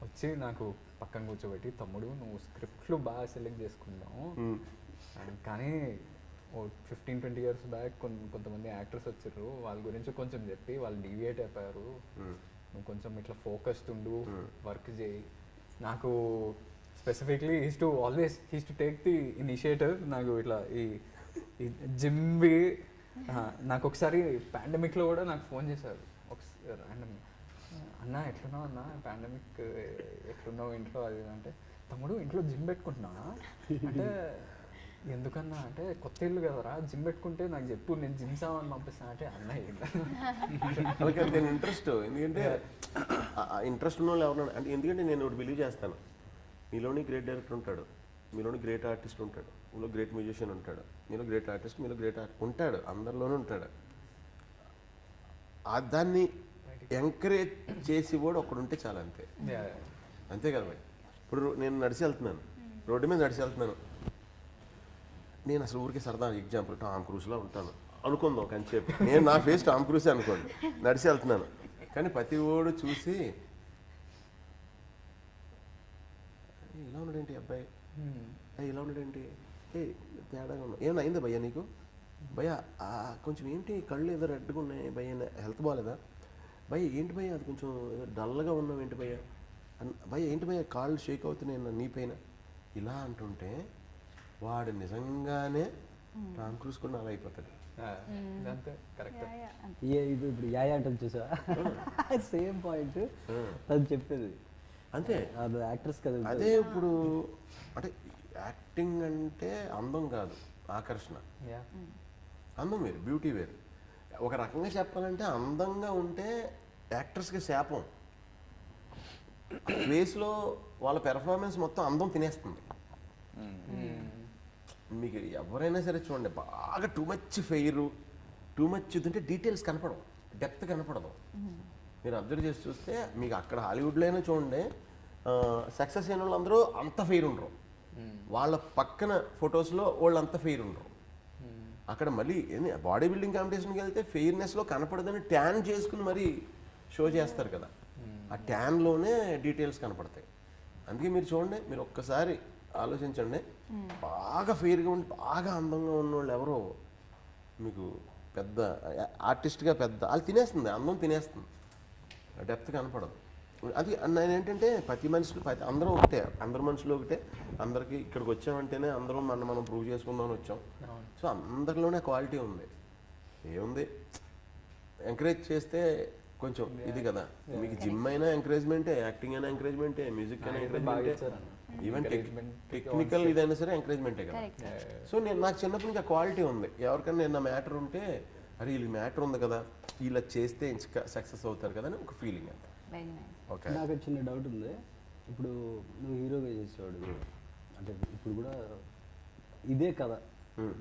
వచ్చి నాకు పక్కన కూర్చోబెట్టి, తమ్ముడు నువ్వు స్క్రిప్ట్లు బాగా సెలెక్ట్ చేసుకున్నావు, కానీ ఓ 15-20 ఇయర్స్ బ్యాక్ కొంతమంది యాక్టర్స్ వచ్చారు, వాళ్ళ గురించి కొంచెం చెప్పి వాళ్ళు డీవియేట్ అయిపోయారు, నువ్వు కొంచెం ఇట్లా ఫోకస్డ్ ఉండు, వర్క్ చేయి. నాకు specifically he's to take the initiative. నాకు ఇట్లా ఈ జిమ్వి నాకు ఒకసారి పాండమిక్లో కూడా నాకు ఫోన్ చేశారు ఒకసారి ర్యాండమ్, అన్న ఎట్లున్నావు అన్న, పాండమిక్ ఎట్లున్నావు ఇంట్లో అది అంటే, తమ్ముడు ఇంట్లో జిమ్ పెట్టుకుంటున్నావా అంటే, ఎందుకన్నా అంటే, కొత్త ఇల్లు కదరా జిమ్ పెట్టుకుంటే నాకు చెప్పు, నేను జిమ్ సామాన్ పంపిస్తాను అంటే, అన్న వాళ్ళకి నేను ఇంట్రెస్ట్, ఎందుకంటే ఇంట్రెస్ట్ ఉన్న వాళ్ళు ఎవరన్నా అంటే, ఎందుకంటే నేను ఒకటి బిలీవ్ చేస్తాను, మీలోని గ్రేట్ డైరెక్టర్ ఉంటాడు, మీలోని గ్రేట్ ఆర్టిస్ట్ ఉంటాడు, మీలో గ్రేట్ మ్యూజిషియన్ ఉంటాడు, మీలో గ్రేట్ ఆర్టిస్ట్, మీలో గ్రేట్ ఉంటాడు, అందరిలోనూ ఉంటాడు. దాన్ని ఎంకరేజ్ చేసి కూడా ఒకడుంటే చాలా, అంతే అంతే కదా భయ్. ఇప్పుడు నేను నడిచి వెళ్తున్నాను, రోడ్డు మీద నడిచి వెళ్తున్నాను, నేను అసలు ఊరికి సరదా ఎగ్జాంపుల్ టామ్ క్రూజ్లో ఉంటాను అనుకుందాం కంచేపు, నేను నా ఫేస్ టామ్ క్రూజే అనుకోండి, నడిచి వెళ్తున్నాను, కానీ ప్రతి ఓడు చూసి ఇలా ఉన్నాడేంటి అబ్బాయి, ఇలా ఉన్నాడేంటి, తేడాగా ఉన్నావు, ఏమన్నా అయిందా భయ్యా నీకు, భయ్యా కొంచెం ఏంటి కళ్ళు ఏదో రెడ్గా ఉన్నాయి భయ్య, హెల్త్ బాగాలేదా భయ్య, ఏంటి భయ్య అది కొంచెం డల్గా ఉన్నావు ఏంటి భయ్య, భయ్య ఏంటి భయ్య కాళ్ళు షేక్ అవుతున్నాయి నీ పైన, ఇలా అంటుంటే వాడు నిజంగానే టామ్ క్రూజ్ కూడా అలా అయిపోతాడు. ఇది ఇప్పుడు యాయా అంటే చూసా సేమ్ పాయింట్ తను చెప్పేది అంతే, అది యాక్టర్స్ కదా. అదే ఇప్పుడు అంటే యాక్టింగ్ అంటే అందం కాదు, ఆకర్షణ. అందం వేరు, బ్యూటీ వేరు. ఒక రకంగా చెప్పాలంటే అందంగా ఉంటే యాక్టర్స్కి శాపం, ఫేస్లో వాళ్ళ పెర్ఫార్మెన్స్ మొత్తం అందం తినేస్తుంది. మీకు ఎవరైనా సరే చూడండి, బాగా too much fair, too much అంటే డీటెయిల్స్ కనపడవు, డెప్త్ కనపడదు. మీరు అబ్జర్వ్ చేసి చూస్తే మీకు అక్కడ హాలీవుడ్లో అయినా చూడండి, సక్సెస్ అయిన వాళ్ళు అందరూ అంత ఫెయిర్ ఉండరు, వాళ్ళ పక్కన ఫొటోస్లో వాళ్ళు అంత ఫెయిర్ ఉండరు. అక్కడ మళ్ళీ బాడీ బిల్డింగ్ కాంపిటీషన్కి వెళ్తే ఫెయిర్నెస్లో కనపడదని ట్యాన్ చేసుకుని మరీ షో చేస్తారు కదా, ఆ ట్యాన్లోనే డీటెయిల్స్ కనపడతాయి. అందుకే మీరు చూడండి, మీరు ఒక్కసారి ఆలోచించండి, బాగా ఫెయిర్గా ఉండి బాగా అందంగా ఉన్న వాళ్ళు ఎవరో మీకు పెద్ద ఆర్టిస్ట్గా పెద్ద వాళ్ళు తినేస్తుంది, అందం తినేస్తుంది, డెప్త్ కనపడదు. అది నేను ఏంటంటే ప్రతి మనుషులు అందరూ ఒకటే, అందరు మనుషులు ఒకటే, అందరికీ ఇక్కడికి వచ్చామంటేనే అందరూ మనం ప్రూవ్ చేసుకుందామని వచ్చాం. సో అందరిలోనే క్వాలిటీ ఉంది. ఏముంది, ఎంకరేజ్ చేస్తే కొంచెం ఇది కదా, మీకు జిమ్ అయినా ఎంకరేజ్మెంటే, యాక్టింగ్ అయినా ఎంకరేజ్మెంటే, మ్యూజిక్ అయినా ఎంకరేజ్మెంటే, ఈవెన్ టెక్నికల్ ఇదైనా సరే ఎంకరేజ్మెంటే కదా. సో నాకు చిన్నప్పటి నుంచి ఆ క్వాలిటీ ఉంది. ఎవరికైనా నా మ్యాటర్ ఉంటే, అరే వీళ్ళకి మ్యాటర్ ఉంది కదా, ఇలా చేస్తే సక్సెస్ అవుతారు కదా అని ఒక ఫీలింగ్ అంత. ఓకే, నాకు చిన్న డౌట్ ఉంది. ఇప్పుడు నువ్వు హీరోగా చేసేవాడు, అంటే ఇప్పుడు కూడా ఇదే కథ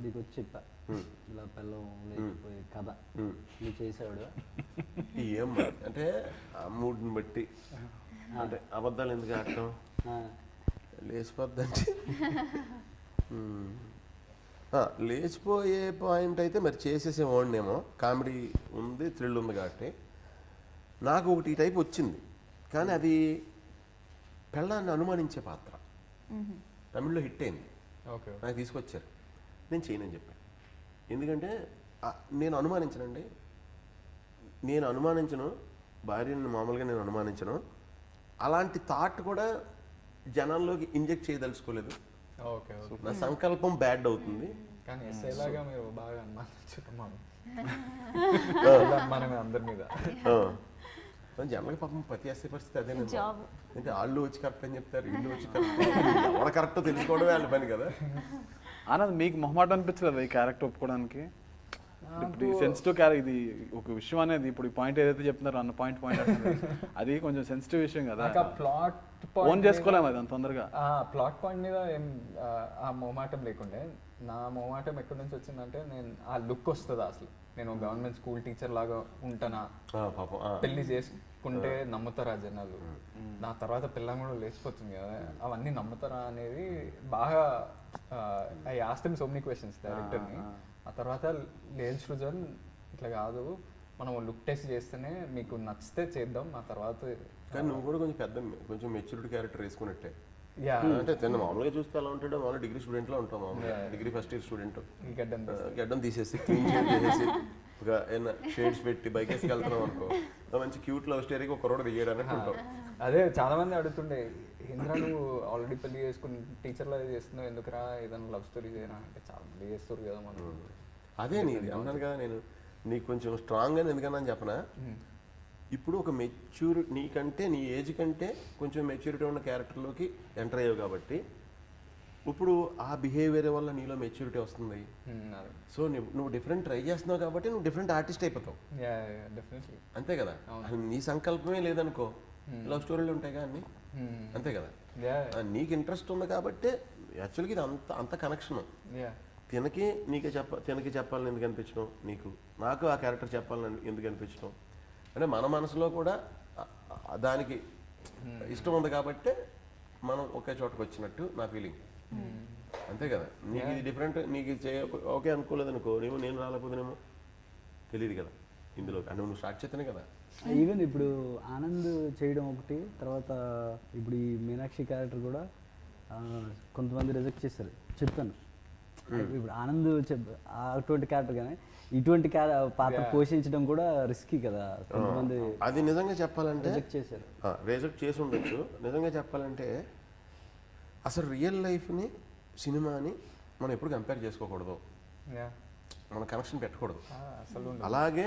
నీకు వచ్చి చెప్పా, ఇలా పిల్లం లేకపోయే కథ నువ్వు చేసేవాడు, ఏం అంటే ఆ మూడ్ని బట్టి, అంటే అబద్ధాలు ఎందుకు ఆడటం, లేచిపోద్దంటే లేచిపోయే పాయింట్ అయితే మరి చేసేసేవాడినేమో, కామెడీ ఉంది, థ్రిల్ ఉంది కాబట్టి. నాకు ఒకటి ఈ టైప్ వచ్చింది, కానీ అది పెళ్ళాన్ని అనుమానించే పాత్ర, తమిళ్లో హిట్ అయింది, నాకు తీసుకొచ్చారు, నేను చేయనని చెప్పాను. ఎందుకంటే నేను అనుమానించను భార్యని, మామూలుగా నేను అనుమానించను, అలాంటి థాట్ కూడా జనాల్లోకి ఇంజెక్ట్ చేయదలుచుకోలేదు. నా సంకల్పం బ్యాడ్ అవుతుంది. కానీ ఎస్ఐలాగా మీరు బాగా అందరి మీద జనరల్గా పాపం ప్రతి ఎస్ఐ పరిస్థితి అదే, అంటే వాళ్ళు వచ్చి కరెక్ట్ అని చెప్తారు, వీళ్ళు వచ్చి కరెక్ట్, ఎవరు కరెక్టో తెలుసుకోవడమే వాళ్ళ పని కదా. ఆనంద్, మీకు మొహమాట అనిపించలేదు ఈ క్యారెక్టర్ ఒప్పుకోవడానికి? ఇప్పుడు ఈ సెన్సిటివ్ క్యారెక్టర్, ఇది ఒక విషయం అనేది, ఇప్పుడు ఈ పాయింట్ ఏదైతే చెప్తున్నారో అన్న పాయింట్ అది కొంచెం సెన్సిటివ్ విషయం కదా, ప్లాట్ ఓన్ చేసుకోలేము అది అంత తొందరగా. ప్లాట్ పాయింట్ మీద ఏం ఆ మొహమాటం లేకుండే. నా మొహమాటం ఎక్కడి నుంచి వచ్చిందంటే, నేను ఆ లుక్ వస్తుందా అసలు, నేను గవర్నమెంట్ స్కూల్ టీచర్ లాగా ఉంటానా, పెళ్లి చేసుకుంటే నమ్ముతారా జనాలు, నా తర్వాత పిల్లం కూడా లేచిపోతుంది కదా, అవన్నీ నమ్ముతారా అనేది బాగా I asked him so many questions డైరెక్టర్ని. ఆ తర్వాత లేదు సృజన్ ఇట్లా కాదు, మనం లుక్ టెస్ట్ చేస్తేనే మీకు నచ్చితే చేద్దాం, ఆ తర్వాత. కానీ నువ్వు కూడా కొంచెం మెచ్యూరిటీ క్యారెక్టర్ వేసుకున్నట్టే. యా అంటే మామూలుగా చూస్తే ఎలా ఉంటాడో, మామూలుగా డిగ్రీ స్టూడెంట్లో ఉంటాం, మామూలుగా డిగ్రీ ఫస్ట్ ఇయర్ స్టూడెంట్. గడ్డం తీసేసి క్లీన్ చేసేసి ఒక ఏమన్నా షేడ్స్ పెట్టి బైక్ వేసుకెళ్తున్నాం అనుకో, మంచి క్యూట్ లవ్ స్టోరీకి ఒక రోడ్ దిగేయడానికి ఉంటాం. అదే చాలా మంది అడుగుతుండే, ఇంద్ర నువ్వు ఆల్రెడీ పెళ్లి చేసుకుని టీచర్లో చేస్తున్నావు, ఎందుకురా ఏదైనా లవ్ స్టోరీ చేయనా అంటే చాలా మంది చేస్తారు కదా మనం. అదే నీది అన్నాను కదా నేను, నీకు కొంచెం స్ట్రాంగ్ అని ఎందుకన్నా చెప్పనా, ఇప్పుడు ఒక నీకంటే నీ ఏజ్ కంటే కొంచెం మెచ్యూరిటీ ఉన్న క్యారెక్టర్లోకి ఎంటర్ అయ్యావు కాబట్టి ఇప్పుడు ఆ బిహేవియర్ వల్ల నీలో మెచ్యూరిటీ వస్తుంది. సో నువ్వు డిఫరెంట్ ట్రై చేస్తున్నావు కాబట్టి నువ్వు డిఫరెంట్ ఆర్టిస్ట్ అయిపోతావు. అంతే కదా, నీ సంకల్పమే లేదనుకో లవ్ స్టోరీలు ఉంటాయి కదా అన్ని, అంతే కదా. నీకు ఇంట్రెస్ట్ ఉంది కాబట్టి యాక్చువల్గా ఇది అంత కనెక్షన్. తినకి చెప్పాలని ఎందుకు అనిపించడం నీకు, నాకు ఆ క్యారెక్టర్ చెప్పాలని ఎందుకు అనిపించడం అంటే మన మనసులో కూడా దానికి ఇష్టం ఉంది కాబట్టి మనం ఒకే చోటకు వచ్చినట్టు నా ఫీలింగ్. అంతే కదా, నీకు ఇది డిఫరెంట్, నీకు ఓకే అనుకోలేదనుకో, నేను రాలేకపోతేనేమో తెలియదు కదా ఇందులో, అంటే నువ్వు స్టార్ట్ చేస్తేనే కదా. ఈవెన్ ఇప్పుడు ఆనంద్ చేయడం ఒకటి, తర్వాత ఇప్పుడు ఈ మీనాక్షి క్యారెక్టర్ కూడా కొంతమంది రిజెక్ట్ చేస్తారు చెప్పాను. ఇప్పుడు ఆనంద్ అటువంటి క్యారెక్టర్ కానీ ఇటువంటి పాత్ర పోషించడం కూడా రిస్కీ కదా, కొంతమంది అది నిజంగా చెప్పాలంటే రిజెక్ట్ చేశారు. రిజెక్ట్ చేసి ఉండొచ్చు. నిజంగా చెప్పాలంటే అసలు రియల్ లైఫ్ని సినిమాని మనం ఎప్పుడు కంపేర్ చేసుకోకూడదు, మన కనెక్షన్ పెట్టకూడదు. అలాగే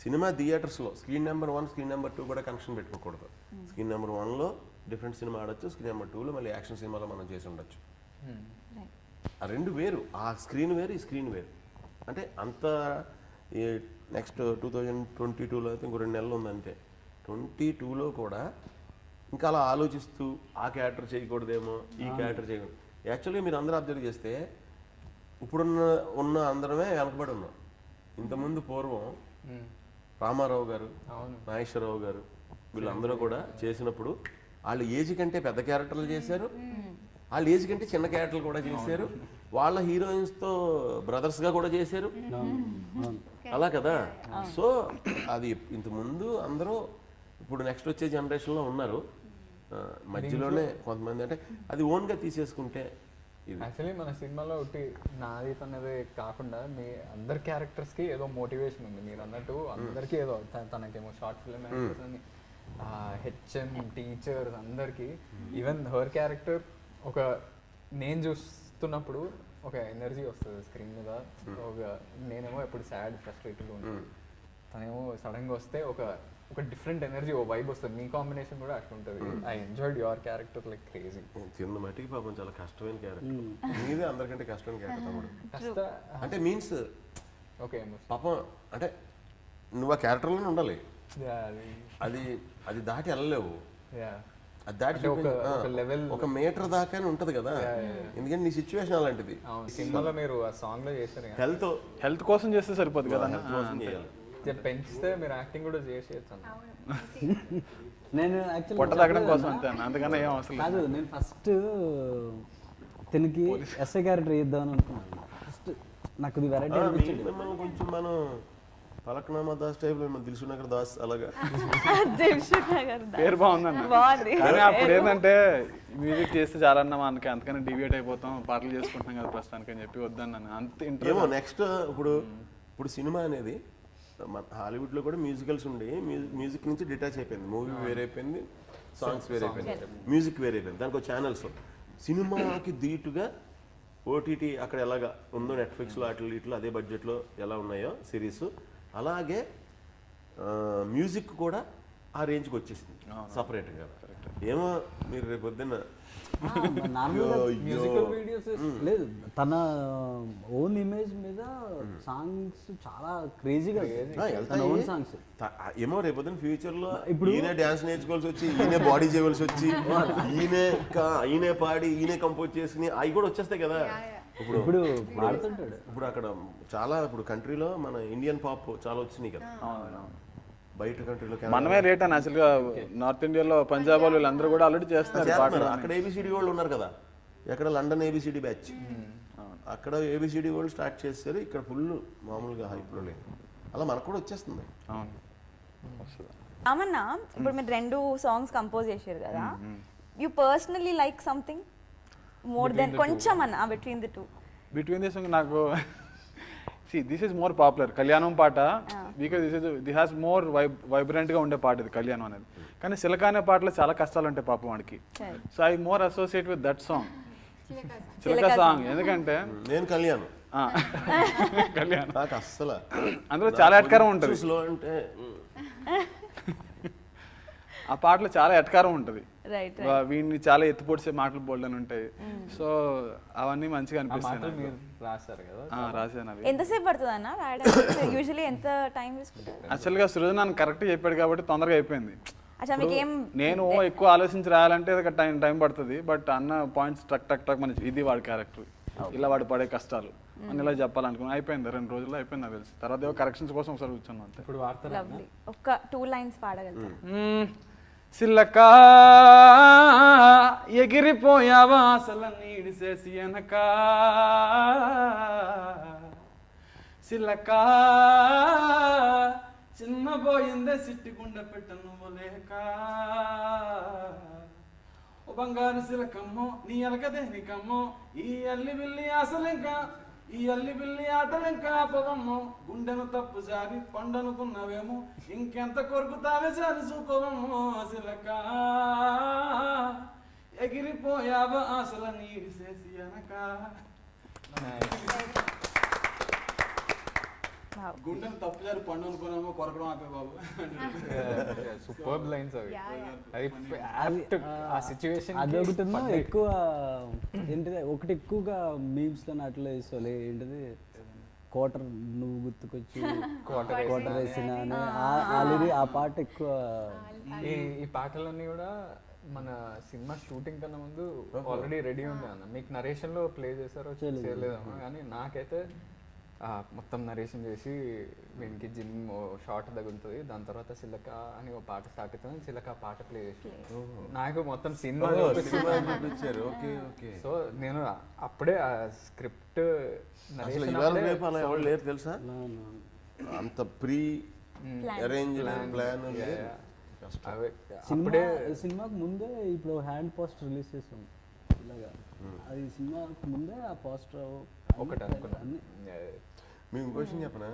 సినిమా థియేటర్స్లో స్క్రీన్ నెంబర్ 1 స్క్రీన్ నెంబర్ 2 కూడా కనెక్షన్ పెట్టుకోకూడదు. స్క్రీన్ నెంబర్ 1లో డిఫరెంట్ సినిమా ఆడొచ్చు, స్క్రీన్ నెంబర్ 2లో మళ్ళీ యాక్షన్ సినిమాలో మనం చేసి ఉండొచ్చు. ఆ రెండు వేరు, ఆ స్క్రీన్ వేరు, ఈ స్క్రీన్ వేరు. అంటే అంత నెక్స్ట్ 2022లో అయితే ఇంకో 2 నెలలు ఉందంటే 22లో కూడా ఇంకా అలా ఆలోచిస్తూ ఆ క్యారెక్టర్ చేయకూడదేమో, ఈ క్యారెక్టర్ చేయకూడదు. యాక్చువల్గా మీరు అందరూ అబ్జర్వ్ చేస్తే ఇప్పుడున్న అందరమే వెనకబడి ఉన్నాం. ఇంతకుముందు పూర్వం రామారావు గారు, నాగేశ్వరరావు గారు వీళ్ళందరూ కూడా చేసినప్పుడు వాళ్ళ ఏజ్ కంటే పెద్ద క్యారెక్టర్లు చేశారు, వాళ్ళ ఏజ్ కంటే చిన్న క్యారెక్టర్లు కూడా చేశారు, వాళ్ళ హీరోయిన్స్తో బ్రదర్స్గా కూడా చేశారు, అలా కదా. సో అది ఇంతకుముందు అందరూ ఇప్పుడు నెక్స్ట్ వచ్చే జనరేషన్లో ఉన్నారు. మధ్యలోనే కొంతమంది అంటే అది ఓన్గా తీసేసుకుంటే యాక్చువల్లీ మన సినిమాలో ఒకటి నాది తనదే కాకుండా మీ అందరి క్యారెక్టర్స్కి ఏదో మోటివేషన్ ఉంది. మీరు అన్నట్టు అందరికీ ఏదో తనకేమో షార్ట్ ఫిల్మ్ యాక్టర్స్ అని, హెచ్ఎం టీచర్ అందరికీ, ఈవెన్ హర్ క్యారెక్టర్ ఒక నేను చూస్తున్నప్పుడు ఒక ఎనర్జీ వస్తుంది స్క్రీన్ మీద. ఒక నేనేమో ఎప్పుడు సాడ్ ఫ్రస్ట్రేటెడ్గా ఉంటాను, తనేమో సడన్గా వస్తే ఒక డిఫరెంట్ ఎనర్జీ, ఓ వైబ్ వస్తుంది. మీ కాంబినేషన్ కూడా అట్లా ఉంటుంది. I enjoyed your character like crazy. చిన్న మట్టికి పాపం చాలా కష్టమైన క్యారెక్టర్, మీదే అందరికంటే కష్టమైన క్యారెక్టర్. అంటే మీన్స్ ఓకే పాపం అంటే నువ్వు ఆ క్యారెక్టర్లోనే ఉండాలి, అది దాటి వెళ్ళలేవు. అది దాటి ఒక మీటర్ దాకానే ఉంటది కదా, ఎందుకంటే నీ సిచ్యువేషన్ అలాంటిది. సినిమాలో మీరు ఆ సాంగ్ లో చేశారు, హెల్త్ కోసం చేస్తే సరిపోదు కదా, పెంచితే మీరు యాక్టింగ్ కూడా చేసేయచ్చు. నేను యాక్చువల్లీ పొట్ట తగ్గడం కోసం అంతే, అందుకని ఏం అవసరం కాదు. నేను ఫస్ట్ తనకి ఎస్ఐ క్యారెక్టర్ చేద్దామని అనుకున్నాను. ఫస్ట్ నాకు ఇది వెరైటీ అనిపించింది. కొంచెం మనం పలక్నామా దాస్ టైప్ దిల్సునగర్ దాస్ అలాగా పేరు బాగుందన్న. కానీ అప్పుడు ఏంటంటే మ్యూజిక్ చేస్తే చాలా అన్నా మనకి, అందుకని డివియేట్ అయిపోతాం, పాటలు చేసుకుంటున్నాం కదా ప్రస్తుతానికి అని చెప్పి వద్దన్నాను. అంత ఇంట్రెస్ట్. నెక్స్ట్ ఇప్పుడు సినిమా అనేది హాలీవుడ్లో కూడా మ్యూజికల్స్ ఉండి మ్యూజిక్ నుంచి డిటాచ్ అయిపోయింది. మూవీ వేరైపోయింది, సాంగ్స్ వేరైపోయింది, మ్యూజిక్ వేరైపోయింది. దానికి ఛానల్స్ సినిమాకి ధీటుగా ఓటీటీ అక్కడ ఎలాగా ఉందో నెట్ఫ్లిక్స్లో అట్లా ఇట్లా అదే బడ్జెట్లో ఎలా ఉన్నాయో సిరీస్, అలాగే మ్యూజిక్ కూడా ఆ రేంజ్కి వచ్చేసింది సపరేట్గా. ఏమో మీరు రేపు పొద్దున్న లేదు, తన ఓన్ ఇమేజ్ మీద సాంగ్స్ చాలా క్రేజీగా ఓన్ సాంగ్స్. ఏమో రేపొద్దున ఫ్యూచర్ లో ఇప్పుడు ఈయన డాన్స్ నేర్చుకోవాల్సి వచ్చి, ఈయన బాడీ చేయవలసి వచ్చి, ఈయనే పాడి ఈయనే కంపోజ్ చేసుకుని అవి కూడా వచ్చేస్తాయి కదా. ఇప్పుడు అక్కడ చాలా ఇప్పుడు కంట్రీలో మన ఇండియన్ పాప్ చాలా వచ్చినాయి కదా, బయట కంట్రీలో మనమే రేట్ అని. అసలు నార్త్ ఇండియాలో పంజాబ్ వాళ్ళు వీళ్ళందరూ కూడా ఆల్రెడీ చేస్తున్నారు. అక్కడ ఏబిసిడి వాళ్ళు ఉన్నారు కదా, ఎక్కడ లండన్ ఏబిసిడి బ్యాచ్ అక్కడ ఏబిసిడి వాళ్ళు స్టార్ట్ చేస్తారు, ఇక్కడ ఫుల్ మామూలుగా హైప్లో లేదు. అలా మనకు కూడా వచ్చేస్తుంది. అవును వస్తుంది. రామన్న, ఇప్పుడు మీరు 2 సాంగ్స్ కంపోజ్ చేశారు కదా, you personally like something more than కొంచెం అన్న between the two? Between this నాకు దిస్ ఈస్ మోర్ పాపులర్ కళ్యాణం పాట, బికాజ్ దిస్ హ్యాస్ మోర్ వైబ్రెంట్గా ఉండే పాట ఇది కళ్యాణం అనేది. కానీ సిలక అనే పాటలో చాలా కష్టాలు ఉంటాయి పాపం వాడికి. So I more associate with that song, చిలక సాంగ్. ఎందుకంటే నేను కళ్యాణ్ కళ్యాణ్ నాకు అస్సలు అందులో చాలా ఎట్కారం ఉంటుంది. స్లో అంటే ఆ పాటలో చాలా ఎట్కారం ఉంటుంది, రైట్ వీడిని చాలా ఎత్తిపొడిసే మాటలు బోల్డని ఉంటాయి. సో అవన్నీ మంచిగా అనిపిస్తాయి. మీరు రాశారు కదా, రాశాను అది. ఎంతసేపు పడుతుంది అన్న రాయడానికి? యూజువల్లీ ఎంత టైం తీసుకుంటారు? యాక్చువల్గా సృజన్ నన్ను కరెక్ట్గా చెప్పాడు కాబట్టి తొందరగా అయిపోయింది. అచ్చా, మీకు ఏం నేను ఎక్కువ ఆలోచించి రాయాలంటే టైం పడుతుంది. బట్ అన్న పాయింట్స్ టక్ టక్ టక్ మన ఇది వాడి క్యారెక్టర్, ఇలా వాడు పడే కష్టాలు అని ఇలా చెప్పాలనుకున్నాను. అయిపోయింది 2 రోజుల్లో అయిపోయింది నాకు తెలిసి. తర్వాత ఏవో కరెక్షన్స్ కోసం ఒకసారి కూర్చున్నాను అంతే. ఇప్పుడు వాడతారు. లవ్లీ, ఒక్క 2 లైన్స్ పాడగలుగుతారు? సిల్లక ఎగిరిపోయావా అసలు నీడిసేసి వెనక, సిల్లక చిన్నపోయిందే సిట్టిగుండె పెట్ట నువ్వు లేక, ఓ బంగారు సిలకమ్మో నీ ఎలకదేనికమ్మో, ఈ అల్లి బిల్లి అసలింకా ఈ అల్లి బిల్లి ఆటలింకా ఆపవమ్మో, గుండెను తప్పు జారి పండనుకున్నవేమో, ఇంకెంత కొరుకుతావే సారి చూకోవమ్మో, సిలక ఎగిరిపోయావా అసలు నీడిసేసి వెనక, గుండెను తప్పు జారి పండు అనుకున్నామో కొరకడం ఆపే బాబు. సూపర్ లైన్స్ అవి. ఆ సిచ్యువేషన్ అదొకటిన్నో ఎక్కువ ఏంటిది, ఒకటి ఎక్కువగా మీమ్స్లో అట్లా వేసుకోవాలి. ఏంటిది, క్వార్టర్ నువ్వు గుర్తుకొచ్చి క్వార్టర్ వేసిన ఆ పాట ఎక్కువ. ఈ పాటలన్నీ కూడా మన సినిమా షూటింగ్ కన్నా ముందు ఆల్రెడీ రెడీ ఉండే అన్న. మీకు నరేషన్ లో ప్లే చేశారో చేయలేదమ్మా, కానీ నాకైతే మొత్తం నరేషన్ చేసి వీనికి జిమ్ షార్ట్ తగులుతుంది, దాని తర్వాత సిలక అని ఒక పాట స్టార్ట్ అవుతుంది, సిలక పాట ప్లే చేసి నాకు మొత్తం సినిమా చూపించారు. Okay okay. సో నేను అప్పుడే ఆ స్క్రిప్ట్ లేరు తెలుసా, అంత ప్రీ అరేంజ్ ప్లాన్. సినిమాకు ముందే ఇప్పుడు హ్యాండ్ పోస్టర్ రిలీజ్ చేసాం ఇలాగా, అది సినిమాకు ముందే ఆ పోస్టర్ ఒకటి అనుకున్నాను. మీకు ఇంకో విషయం చెప్పనా,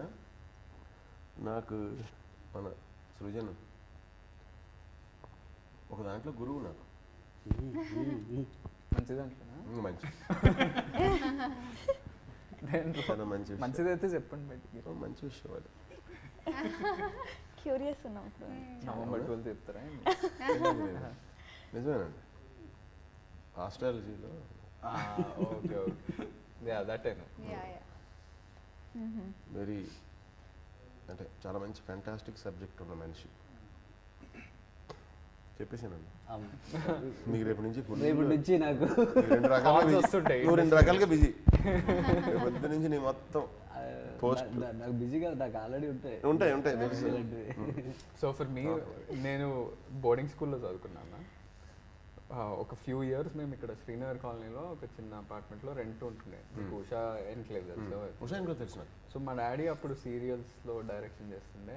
నాకు మన సృజన్ ఒక దాంట్లో గురువు, నాకు మంచిది అంటున్నా. మంచి మంచిదైతే చెప్పండి బయటికి. మంచి విషయం అది. క్యూరియస్ ఉన్నాం. నవంబర్ 12 చెప్తారా? నిజమేనండి, ఆస్ట్రాలజీలో. Okay okay, that I know. Very అంటే చాలా మంచి ఫ్యాంటాస్టిక్ సబ్జెక్ట్ ఉన్న మనిషి. చెప్పేసానండి మీకు రేపు నుంచి నాకు 2 రకాలుగా బిజీ. పొద్దు నుంచి నీ మొత్తం పోస్ట్ నాకు బిజీగా నాకు ఆల్రెడీ ఉంటాయి తెలుసు. సో ఫర్ మీ, నేను బోర్డింగ్ స్కూల్లో చదువుకున్నాను. ఒక ఫ్యూ ఇయర్స్ మేము ఇక్కడ శ్రీనగర్ కాలనీలో ఒక చిన్న అపార్ట్మెంట్లో రెంట్ ఉంటుండే. ఉషా ఎన్క్లేవ్ తెలుసు. సో మా డాడీ అప్పుడు సీరియల్స్లో డైరెక్షన్ చేస్తుండే.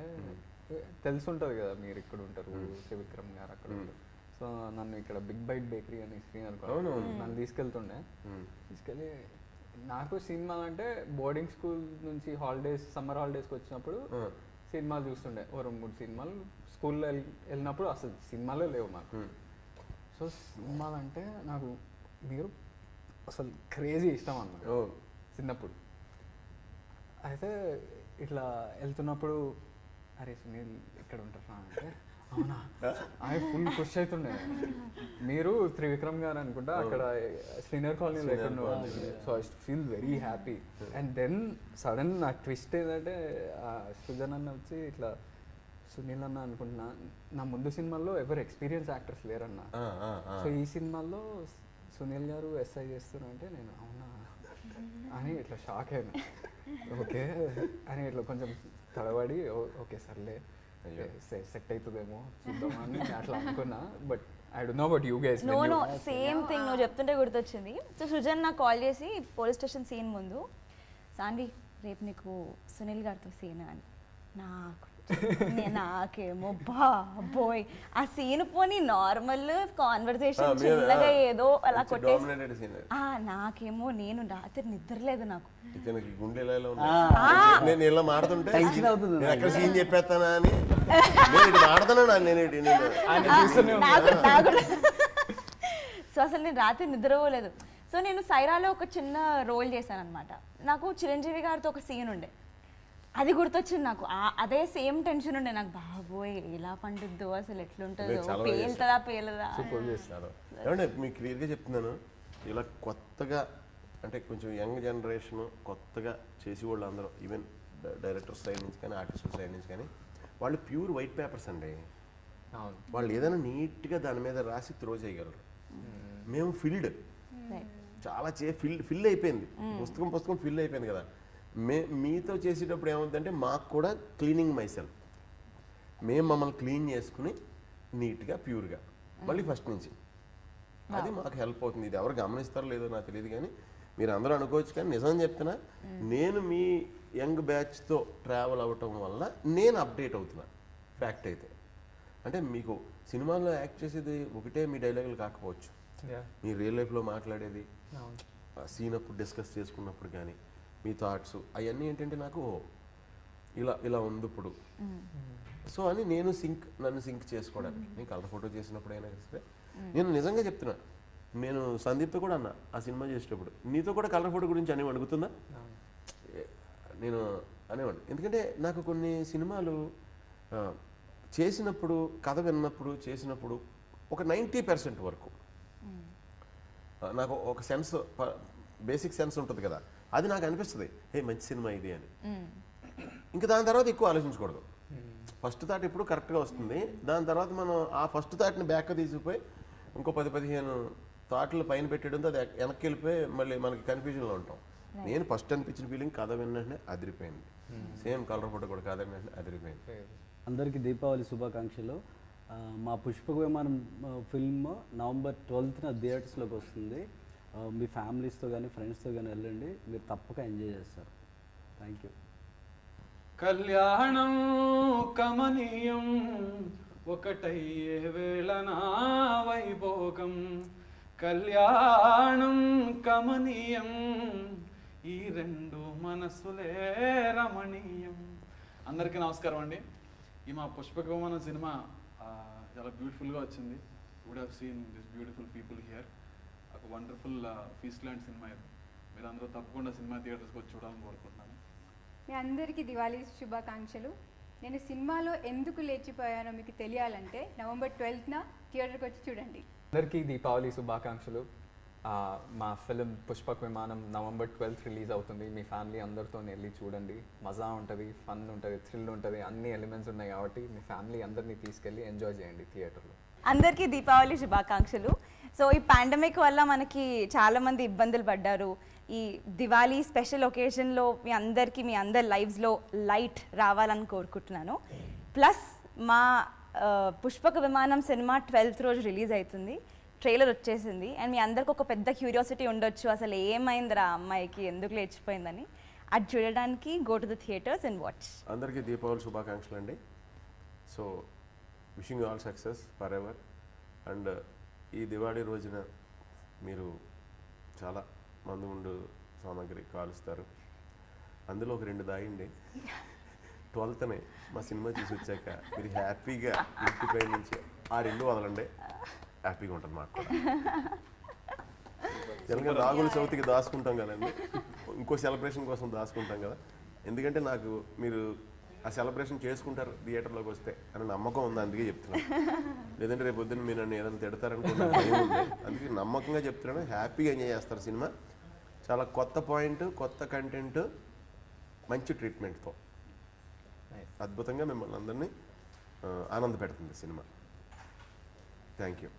తెలుసుంటుంది కదా, మీరు ఇక్కడ ఉంటారు, త్రివిక్రమ్ గారు అక్కడ ఉంటారు. సో నన్ను ఇక్కడ బిగ్ బైట్ బేకరీ అని శ్రీనగర్ కాలనీ నన్ను తీసుకెళ్తుండే. తీసుకెళ్ళి నాకు సినిమా అంటే బోర్డింగ్ స్కూల్ నుంచి సమ్మర్ హాలిడేస్కి వచ్చినప్పుడు సినిమాలు చూస్తుండే. 2-3 సినిమాలు స్కూల్లో వెళ్ళినప్పుడు అసలు సినిమాలే లేవు మాకు. సో సినిమాలు అంటే నాకు అసలు క్రేజీ ఇష్టం అన్నమాట చిన్నప్పుడు. అయితే ఇట్లా వెళ్తున్నప్పుడు, అరే సునీల్ ఇక్కడ ఉంటారా అంటే, అవునా ఆయన ఫుల్ ఖుషి అవుతుండే. మీరు త్రివిక్రమ్ గారు అనుకుంటా అక్కడ శ్రీనగర్ కాలనీలో ఎక్కడ. So I feel very happy. And then sudden నాకు ట్విస్ట్ ఏంటంటే, సృజన్ అన్న వచ్చి ఇట్లా, సునీల్ అన్న అనుకుంటున్నా, నా ముందు సినిమాల్లో ఎవరు ఎక్స్పీరియన్స్ యాక్టర్స్ లేరన్నా. సో ఈ సినిమాల్లో సునీల్ గారు ఎస్ఐ చేస్తున్నారంటే నేను అవునా అని ఇట్లా షాక్ అయినా. ఓకే అని ఇట్లా కొంచెం తడబడి, ఓకే సర్లే సెట్ అవుతుందేమో చూద్దామా అని అట్లా అనుకున్నా. But I don't know about you guys. No no same thing నువ్వు చెప్తుంటే గుర్తొచ్చింది. సో సృజన్ నాకు కాల్ చేసి పోలీస్ స్టేషన్ సీన్ ముందు, సాన్వి రేపు నీకు సునీల్ గారితో సీన్ అని. నాకేమో బాబోయ్ ఆ సీన్ పోనీ నార్మల్ కాన్వర్సేషన్ చిన్నగా ఏదో అలా కొట్టేసి నాకేమో నేను రాత్రి నిద్రలేదు నాకు. నేను ఇలా మాడుతుంటే ఎక్కడ సీన్ చెప్పేస్తానా అని సో అసలు నేను రాత్రి నిద్రపోలేదు. సో నేను సైరాలో ఒక చిన్న రోల్ చేశాను అనమాట. నాకు చిరంజీవి గారితో ఒక సీన్ ఉండే, అది గుర్తొచ్చింది నాకు. అదే సేమ్ టెన్షన్ ఉండే నాకు, బాబోయ్ ఎలా పండుద్దో అసలు ఎట్లుంటుందో, పేలుతుందా పేలదా. మీకు క్లియర్గా చెప్తున్నాను, ఇలా కొత్తగా అంటే కొంచెం యంగ్ జనరేషన్ కొత్తగా చేసి వాళ్ళు అందరూ ఈవెన్ డైరెక్టర్ సైడ్ నుంచి కానీ ఆర్టిస్టుల సైడ్ నుంచి కానీ వాళ్ళు ప్యూర్ వైట్ పేపర్స్ అండి. వాళ్ళు ఏదైనా నీట్గా దాని మీద రాసి త్రో చేయగలరు. మేము ఫిల్డ్ చాలా ఫిల్ అయిపోయింది, పుస్తకం ఫిల్ అయిపోయింది కదా. మీతో చేసేటప్పుడు ఏమవుతుందంటే మాకు కూడా క్లీనింగ్ మైసెల్ఫ్, మేము మమ్మల్ని క్లీన్ చేసుకుని నీట్గా ప్యూర్గా మళ్ళీ ఫస్ట్ నుంచి, అది మాకు హెల్ప్ అవుతుంది. ఇది ఎవరు గమనిస్తారో లేదో నాకు తెలియదు కానీ మీరు అందరూ అనుకోవచ్చు. కానీ నిజం చెప్తున్నా, నేను మీ యంగ్ బ్యాచ్తో ట్రావెల్ అవ్వటం వల్ల నేను అప్డేట్ అవుతున్నా. ఫ్యాక్ట్ అయితే అంటే మీకు సినిమాల్లో యాక్ట్ చేసేది ఒకటే మీ డైలాగులు కాకపోవచ్చు, మీ రియల్ లైఫ్లో మాట్లాడేది, సీన్ అప్పుడు డిస్కస్ చేసుకున్నప్పుడు కానీ మీ థాట్స్ అవన్నీ ఏంటంటే నాకు ఇలా ఉంది ఇప్పుడు. సో అని నన్ను సింక్ చేసుకోవడానికి నేను కలర్ ఫోటో చేసినప్పుడు అయినా సరే నేను నిజంగా చెప్తున్నా, నేను సందీప్తో కూడా అన్నా ఆ సినిమా చేసేటప్పుడు, నీతో కూడా కలర్ ఫోటో గురించి అనేవి అడుగుతుందా నేను అనేవాడు. ఎందుకంటే నాకు కొన్ని సినిమాలు చేసినప్పుడు కథ విన్నప్పుడు చేసినప్పుడు ఒక 90% వరకు నాకు ఒక సెన్స్, బేసిక్ సెన్స్ ఉంటుంది కదా, అది నాకు అనిపిస్తుంది మంచి సినిమా ఇది అని. ఇంకా దాని తర్వాత ఎక్కువ ఆలోచించకూడదు. ఫస్ట్ థాట్ ఇప్పుడు కరెక్ట్గా వస్తుంది, దాని తర్వాత మనం ఆ ఫస్ట్ థాట్ని బ్యాక్ తీసుకుపోయి ఇంకో 10-15 థాట్లు పైన పెట్టడంతో అది వెనక్కి వెళ్ళిపోయి మళ్ళీ మనకి కన్ఫ్యూజన్లో ఉంటాం. నేను ఫస్ట్ అనిపించిన ఫీలింగ్ కథ విన్నట్టే అదిరిపోయింది. సేమ్ కలర్ ఫోటో కూడా కథ విన్నట్టే అదిరిపోయింది. అందరికీ దీపావళి శుభాకాంక్షలు. మా పుష్పక విమానం ఫిల్మ్ November 12th థియేటర్స్లోకి వస్తుంది. మీ ఫ్యామిలీస్తో కానీ ఫ్రెండ్స్తో కానీ వెళ్ళండి, మీరు తప్పక ఎంజాయ్ చేస్తారు. Thank you. కళ్యాణం కమనీయం ఒకటయ్యే వేళనా వైభోగం, కళ్యాణం కమనీయం ఈ రెండు మనసులే రమణీయం. అందరికీ నమస్కారం అండి. ఈ మా పుష్పక విమానం సినిమా చాలా బ్యూటిఫుల్గా వచ్చింది. Would have seen this beautiful people here. ఒక వండర్ఫుల్ ఫీస్ట్ లాంటి సినిమా ఇది. మీరు అందరూ తప్పకుండా సినిమా థియేటర్స్కి వచ్చి చూడాలని కోరుకుంటున్నాను. మీ అందరికీ దివాళీ శుభాకాంక్షలు. నేను సినిమాలో ఎందుకు లేచిపోయానో మీకు తెలియాలంటే November 12th థియేటర్కి వచ్చి చూడండి. అందరికీ దీపావళి శుభాకాంక్షలు. మా ఫిలిం పుష్పక విమానం November 12th రిలీజ్ అవుతుంది. మీ ఫ్యామిలీ అందరితో వెళ్ళి చూడండి. మజా ఉంటుంది, ఫన్ ఉంటుంది, థ్రిల్ ఉంటుంది, అన్ని ఎలిమెంట్స్ ఉన్నాయి కాబట్టి మీ ఫ్యామిలీ అందరినీ తీసుకెళ్ళి ఎంజాయ్ చేయండి థియేటర్లో. అందరికీ దీపావళి శుభాకాంక్షలు. సో ఈ పాండమిక్ వల్ల మనకి చాలామంది ఇబ్బందులు పడ్డారు. ఈ దివాళీ స్పెషల్ ఒకేషన్లో మీ అందరి లైఫ్స్లో లైట్ రావాలని కోరుకుంటున్నాను. ప్లస్ మా పుష్పక విమానం సినిమా 12th రోజు రిలీజ్ అవుతుంది. ట్రైలర్ వచ్చేసింది అండ్ మీ అందరికి ఒక పెద్ద క్యూరియాసిటీ ఉండొచ్చు, అసలు ఏమైందిరా అమ్మాయికి, ఎందుకు లేచిపోయిందని. అది చూడడానికి go to the theatres and watch. అందరికీ దీపావళి శుభాకాంక్షలు అండి. So wishing all success for ever. And ఈ దివాళీ రోజున మీరు చాలా మందు సామాగ్రి కాలుస్తారు, అందులో ఒక 2 దాయండి. 12th మా సినిమా చూసి వచ్చాక మీరు హ్యాపీగా ఇంటిపై నుంచి ఆ 2 వదలండి, హ్యాపీగా ఉంటుంది మాకు కూడా. తెలంగాణ రాగుల చవితికి దాచుకుంటాం కదండి, ఇంకో సెలబ్రేషన్ కోసం దాచుకుంటాం కదా. ఎందుకంటే నాకు మీరు ఆ సెలబ్రేషన్ చేసుకుంటారు థియేటర్లోకి వస్తే అని నమ్మకం ఉంది, అందుకే చెప్తున్నాను. లేదంటే రేపు పొద్దున్న మీరు నన్ను ఏదైనా తిడతారనుకుంటున్నా, అందుకే నమ్మకంగా చెప్తున్నాను. హ్యాపీగా ఎంజాయ్ చేస్తారు సినిమా. చాలా కొత్త పాయింట్, కొత్త కంటెంట్, మంచి ట్రీట్మెంట్తో అద్భుతంగా మిమ్మల్ని అందరినీ ఆనంద పెడుతుంది సినిమా. Thank you.